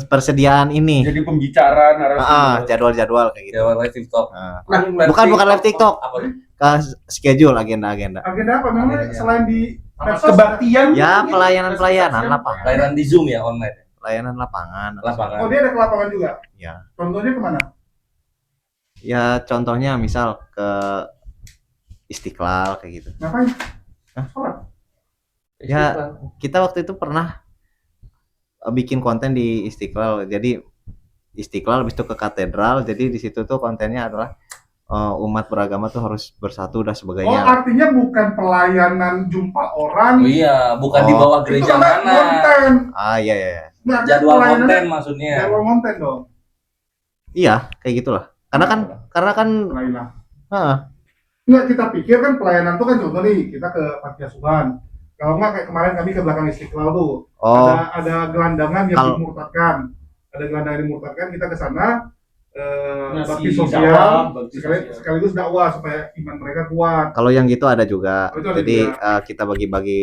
persediaan ini. Jadi pembicaraan harus. Jadwal-jadwal kayak gitu. Jawab live TikTok. Nah, Live bukan live TikTok. Apa? ke schedule agenda. Agenda apa? Memang Agendanya. selain di medsos, Kebaktian. Ya, pelayanan lapangan. Layanan di Zoom ya online. Pelayanan lapangan. Lapangan. oh dia ada ke lapangan juga. Ya. Contohnya kemana? Ya contohnya misal ke Istiqlal kayak gitu. Ngapain? Hah? Sholat. Ya, kita waktu itu pernah bikin konten di Istiqlal. Jadi Istiqlal habis itu ke katedral. Jadi di situ tuh kontennya adalah umat beragama tuh harus bersatu dan Oh sebagainya. artinya bukan pelayanan jumpa orang. Oh iya, bukan di bawah Itu gereja namanya mana. konten. Iya. Nggak, Jadwal pelayanannya konten maksudnya. Jadwal konten dong. Iya, kayak gitulah. Karena kan Lainlah. heeh, Nggak, kita pikir kan pelayanan tuh kan contoh nih, kita ke Panti Asuhan. Kalau nggak kayak kemarin kami ke belakang Istiqlal tuh. oh, Ada gelandangan yang Kalau- dimurtadkan. Ada gelandangan yang dimurtadkan, kita ke sana bakti Ngasih sosial, dakwah, bakti sosial. sekaligus dakwah supaya iman mereka kuat. kalau yang gitu ada juga. Oh, itu ada Jadi juga. kita bagi-bagi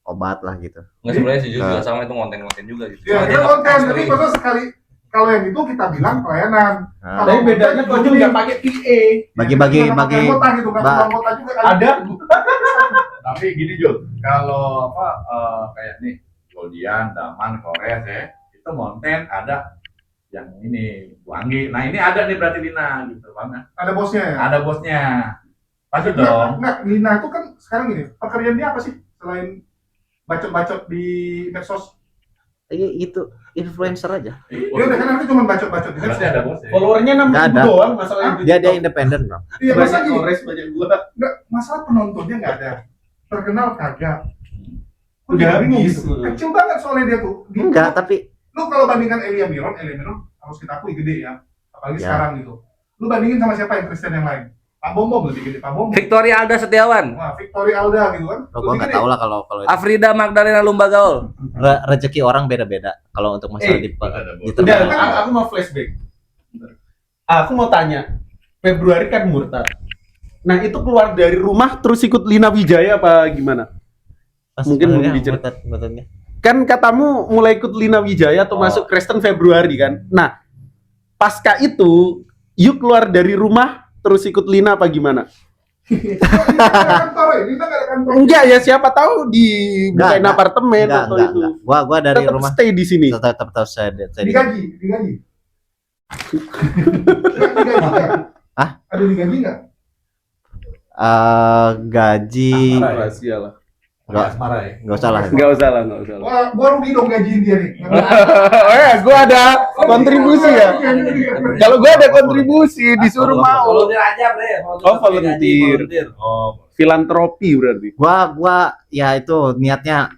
obat lah gitu. Nggak sebenarnya sih juga Nah. sama itu konten-konten juga gitu. Ya, Soalnya itu dia konten, nge-post tapi dari- maksudnya sekali kalau yang itu kita bilang pelayanan. Nah, Tapi bedanya kok juga pakai PA. bagi-bagi Nggak pakai anggota gitu, nggak Ba- perlu anggota juga kan. Ada. Tapi gini Jul, kalau apa kayak nih Goldian, Daman, Kores ya, itu konten ada yang ini Buanggi. Nah ini ada nih berarti Lina gitu bang. Ada bosnya ya. Ada bosnya. Pasti Nggak, dong. nggak, Lina itu kan sekarang gini, pekerjaan dia apa sih selain bacot-bacot di medsos? itu influencer aja. Dia udah kan nanti cuma bacot-bacot di Berarti medsos. ada bosnya. Followernya 60 Nggak ada. doang masalahnya. Dia independen, Bang. Iya, masa Banyak gini, Kores, banyak gua. nggak, masalah penontonnya nggak ada. Terkenal kagak. Gua Udah juga bingung habis. gitu. Kecil banget soalnya dia tuh. Enggak, tapi Lu kalau bandingkan Elia Miron harus kita akui gede ya. Apalagi Ya. sekarang gitu. Lu bandingin sama siapa yang Kristen yang lain? Pak Bom lebih gede, Pak Bom. Victoria Alda Setiawan, Wah, Victoria Alda gitu kan. gua nggak tahu lah kalau Afrida Magdalena Lumbagaol. rezeki orang beda-beda. Kalau untuk masalah di ada bos. terkenal. Udah, aku mau flashback. Aku mau tanya. Februari kan murtad. Nah, itu keluar dari rumah terus ikut Lina Wijaya apa gimana? Mungkin belum bicara. Betulnya. Kan katamu mulai ikut Lina Wijaya atau Oh. masuk Kristen Februari kan? Nah, pasca itu, yuk keluar dari rumah terus ikut Lina apa gimana? Lina nggak ada kantor ya? Lina nggak ada kantor. Enggak ya, siapa tahu di bukain Enggak, apartemen atau itu. Enggak. Gua dari Tetap rumah stay di sini. tetap saya Digaji. Digaji nggak? Hah? Ada digaji nggak? gaji Rahasia lah. Enggak, Asmara ya. enggak usah lah. Enggak usah lah, enggak usah lah. Wah, gua rugi dong gajiin dia nih. Gua ada kontribusi ya. Kalau gua ada kontribusi disuruh mau. Volunteer aja, Bre. Oh, volunteer. Oh, Filantropi berarti. Gua ya itu niatnya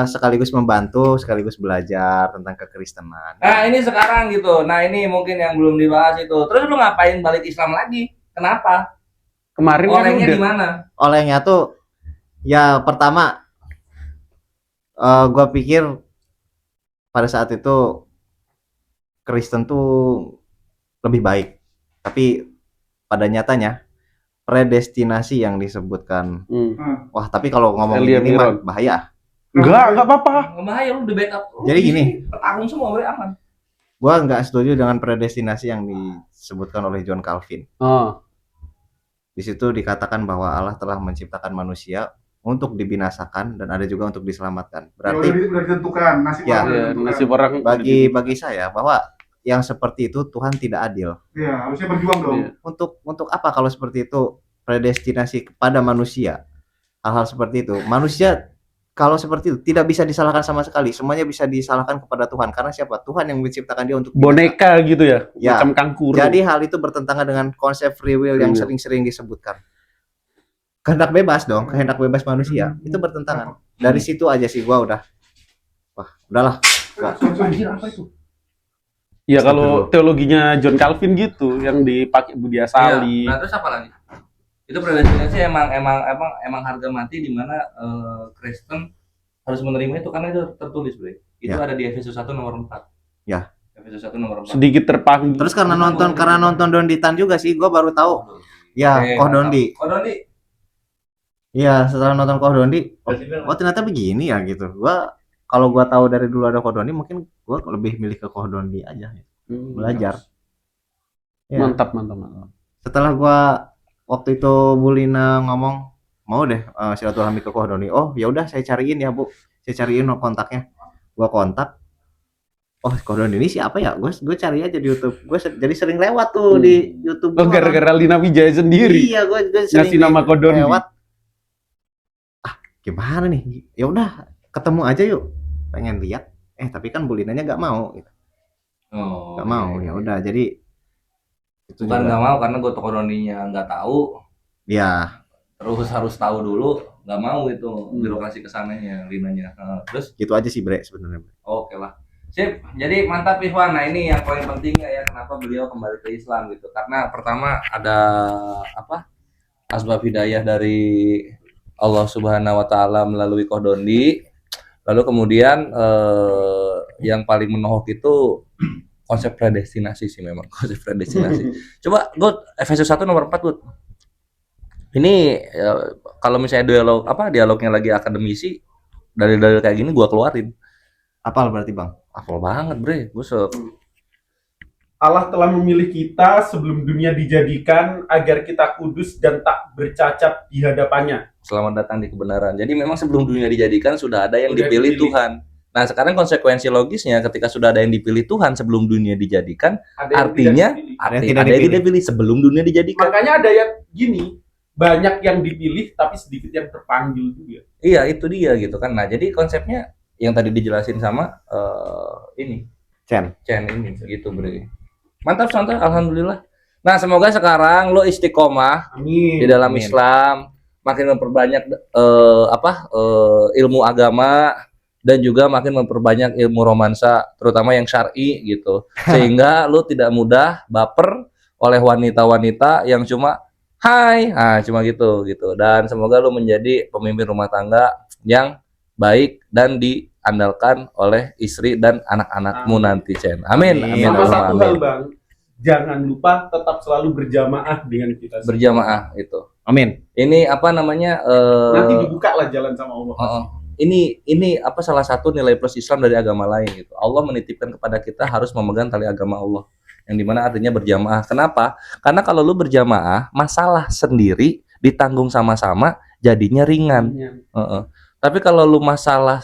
sekaligus membantu, sekaligus belajar tentang kekristenan. Nah, ini sekarang gitu. Nah, ini mungkin yang belum dibahas itu. Terus lu ngapain balik Islam lagi? Kenapa? Kemarin kan Olehnya udah di mana? Olehnya tuh ya pertama gua pikir pada saat itu Kristen tuh lebih baik. Tapi pada nyatanya predestinasi yang disebutkan. Hmm. Wah, tapi kalau ngomong Elia ini mah Miron. bahaya. Enggak apa-apa. Nggak bahaya, lu di backup. Jadi gini. Petanggung semua, bre, aman. Gua nggak setuju dengan predestinasi yang disebutkan oleh John Calvin. Oh. Di situ dikatakan bahwa Allah telah menciptakan manusia untuk dibinasakan dan ada juga untuk diselamatkan. Berarti udah ditentukan nasib Ya. orang udah Ya, ditentukan. nasib orang bagi saya bahwa yang seperti itu Tuhan tidak adil. Iya, harusnya berjuang dong. Iya. Untuk apa kalau seperti itu predestinasi kepada manusia? Hal-hal seperti itu. Manusia kalau seperti itu tidak bisa disalahkan sama sekali. Semuanya bisa disalahkan kepada Tuhan karena siapa? Tuhan yang menciptakan dia untuk binasa. boneka gitu ya, Ya. macam kangkuru. Jadi hal itu bertentangan dengan konsep free will yang Free will. sering-sering disebutkan. Kehendak bebas dong, kehendak bebas manusia. Itu bertentangan. Dari situ aja sih gua udah. Wah, udahlah. Anjir, apa itu? Ya kalau teologinya John Calvin gitu yang dipakai Budi Asali. Nah, terus apa lagi? Itu predestinasi emang harga mati di mana Kristen harus menerima itu karena itu tertulis, Bre. Itu Ya. ada di Efesus 1 nomor 4. Ya. Efesus 1 nomor 4. Sedikit terpanggil. Terus karena nonton Donditan juga sih, gua baru tahu. Ya, Koh Dondi. Koh Dondi. Iya, setelah nonton Koh Dondi, oh ternyata begini ya gitu. Kalau gua tahu dari dulu ada Koh Dondi, mungkin gua lebih milih ke Koh Dondi aja. Belajar. Ya. Mantap. Setelah gua waktu itu Bu Lina ngomong mau deh silaturahmi ke Koh Dondi. Oh ya udah saya cariin ya Bu. Saya cariin kontaknya. Gua kontak. Oh Koh Dondi ini siapa ya? Gue cari aja di YouTube. Gue jadi sering lewat tuh di YouTube. Oh, gara-gara Lina Wijaya sendiri. Iya, gue sering Ngasih nama Koh Dondi. lewat. Gimana nih? Ya udah ketemu aja yuk. Pengen lihat. Tapi kan Bu Linanya nggak mau. Gitu. Oh. Nggak mau. Ya udah jadi itu Bukan juga. nggak mau karena gue Koh Dondinya nggak tahu. Ya Terus harus tahu dulu, nggak mau itu birokrasi kesananya, Linanya. Terus gitu aja sih Bre sebenarnya. oke lah. Sip, jadi mantap Ikhwan. Nah ini yang poin pentingnya ya, kenapa beliau kembali ke Islam gitu. Karena pertama ada asbab hidayah dari Allah Subhanahu Wa Taala melalui Koh Dondi. Lalu kemudian yang paling menohok itu konsep predestinasi sih memang, konsep predestinasi. Coba God Efesus 1 nomor 4 God. Ini kalau misalnya dialognya lagi akademisi, dalil-dalil kayak gini gua keluarin. Apal berarti Bang? Hafal banget, Bre. Buset. Allah telah memilih kita sebelum dunia dijadikan agar kita kudus dan tak bercacat di hadapannya. Selamat datang di kebenaran. Jadi memang sebelum dunia dijadikan sudah ada yang Sudah dipilih dipilih. Tuhan. Nah, sekarang konsekuensi logisnya ketika sudah ada yang dipilih Tuhan sebelum dunia dijadikan, Ada yang artinya tidak dipilih. Ada yang ada tidak yang dipilih. tidak dipilih sebelum dunia dijadikan. Makanya ada yang gini, banyak yang dipilih tapi sedikit yang terpanggil juga. Iya, itu dia gitu kan. Nah, jadi konsepnya yang tadi dijelasin sama ini Chen. ini gitu, Bre. Mantap, alhamdulillah. Nah, semoga sekarang lo istiqomah di Amin. dalam Amin. Islam, makin memperbanyak ilmu agama dan juga makin memperbanyak ilmu romansa, terutama yang syar'i gitu. Sehingga lu tidak mudah baper oleh wanita-wanita yang cuma hai, cuma gitu. Dan semoga lu menjadi pemimpin rumah tangga yang baik dan diandalkan oleh istri dan anak-anakmu Amin. nanti, Chen. Amin. Amin. Sama Allahumma satu amin. hal Bang, jangan lupa tetap selalu berjamaah dengan kita. Berjamaah itu. Amin. Ini apa namanya? Nanti dibuka lah jalan sama Allah. Ini apa salah satu nilai plus Islam dari agama lain gitu. Allah menitipkan kepada kita harus memegang tali agama Allah, yang dimana artinya berjamaah. Kenapa? Karena kalau lu berjamaah, masalah sendiri ditanggung sama-sama, jadinya ringan. Tapi kalau lu masalah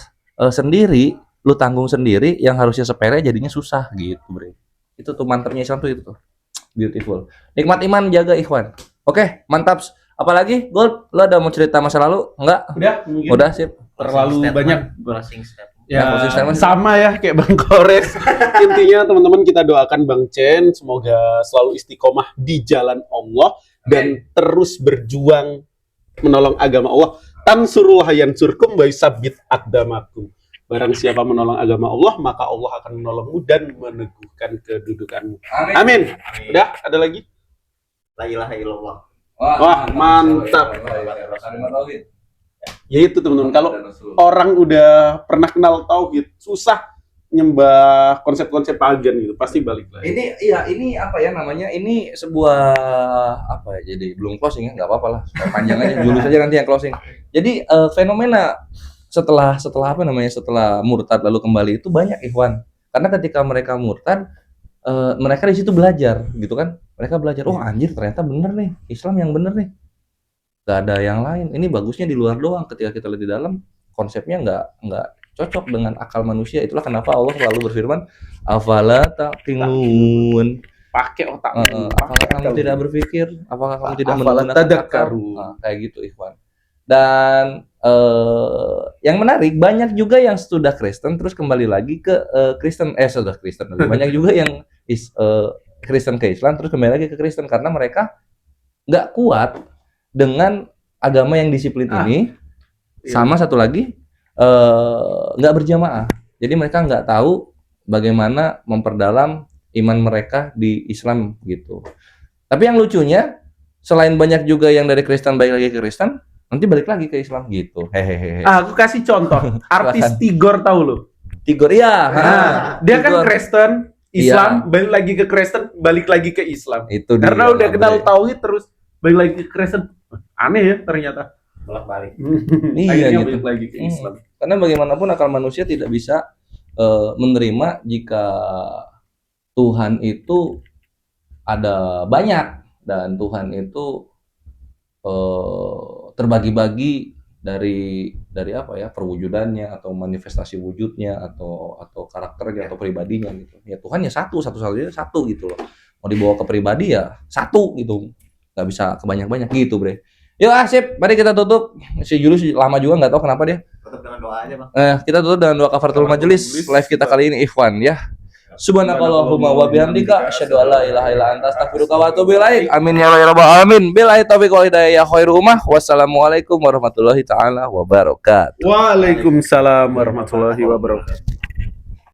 sendiri, lu tanggung sendiri, yang harusnya sepele jadinya susah gitu, Bre. Itu tuh mantapnya Islam tuh itu tuh. Beautiful. Nikmat iman jaga ikhwan. Oke, mantap. Apalagi Gold, lu ada mau cerita masa lalu? Enggak? Udah, mungkin. Udah sip. Terlalu banyak. Closing statement. Ya, closing statement. sama ya kayak Bang Kores. Intinya teman-teman kita doakan Bang Chen semoga selalu istiqomah di jalan Allah dan terus berjuang menolong agama Allah. Tansurullah yansurkum wa yusabbit aqdamakum. Barang siapa menolong agama Allah, maka Allah akan menolongmu dan meneguhkan kedudukanmu. Amin. Udah, ada lagi? La ilaha illallah. Wah, mantap. Ya itu teman-teman, kalau orang udah pernah kenal tauhid, susah nyembah konsep-konsep pagan gitu, pasti balik lagi. Ini apa ya namanya? Ini sebuah apa ya? Jadi belum closing ya, nggak apa-apa lah. Supaya panjang aja, Julius aja nanti yang closing. Jadi fenomena setelah apa namanya? Setelah murtad lalu kembali itu banyak, Ikhwan. Karena ketika mereka murtad, mereka di situ belajar, gitu kan? Mereka belajar, oh anjir ternyata bener nih, Islam yang bener nih. Gak ada yang lain. Ini bagusnya di luar doang. Ketika kita lihat di dalam, konsepnya nggak cocok dengan akal manusia. Itulah kenapa Allah selalu berfirman, afala taqilun. Pakai otak. Apakah kamu tidak berpikir? Apakah kamu tidak Afala menggunakan akal? tadakkaru. Kayak gitu, Ikhwan. Dan yang menarik, banyak juga yang sudah Kristen terus kembali lagi ke Kristen. Sudah Kristen. Banyak juga yang Kristen ke Islam terus kembali lagi ke Kristen karena mereka nggak kuat dengan agama yang disiplin ini. Sama satu lagi nggak berjamaah. Jadi mereka nggak tahu bagaimana memperdalam iman mereka di Islam gitu. Tapi yang lucunya, selain banyak juga yang dari Kristen balik lagi ke Kristen, nanti balik lagi ke Islam gitu. Hehehe. Aku kasih contoh. Artis Tigor tahu lo? Tigor ya. Dia kan Kristen, Islam, Iya. balik lagi ke Kristen, balik lagi ke Islam. Itu Karena dia, udah kenal Bre. tauhid terus balik lagi ke Kristen. Aneh ya ternyata. bolak-balik. Iya Akhirnya gitu. balik lagi ke Islam. Karena bagaimanapun akal manusia tidak bisa menerima jika Tuhan itu ada banyak dan Tuhan itu terbagi-bagi dari apa ya, perwujudannya atau manifestasi wujudnya atau karakternya atau pribadinya gitu. Ya Tuhan ya satu-satunya satu gitu loh. Mau dibawa ke pribadi ya satu gitu. Nggak bisa kebanyak-banyak gitu, Bre. Yuk sip, mari kita tutup. Si Julius lama juga nggak tahu kenapa dia. Tutup dengan doa aja, Bang. Kita tutup dengan doa kafaratul majelis live kita kali ini, Ikhwan ya. Subhanakallahumma wa bihamdika asyhadu an la ilaha illa anta astaghfiruka wa atubu ilaik. Amin ya rabbal alamin. Billahi taufiq wal hidayah ya khairu ummah. Wassalamualaikum warahmatullahi taala wabarakatuh. Waalaikumsalam warahmatullahi wabarakatuh.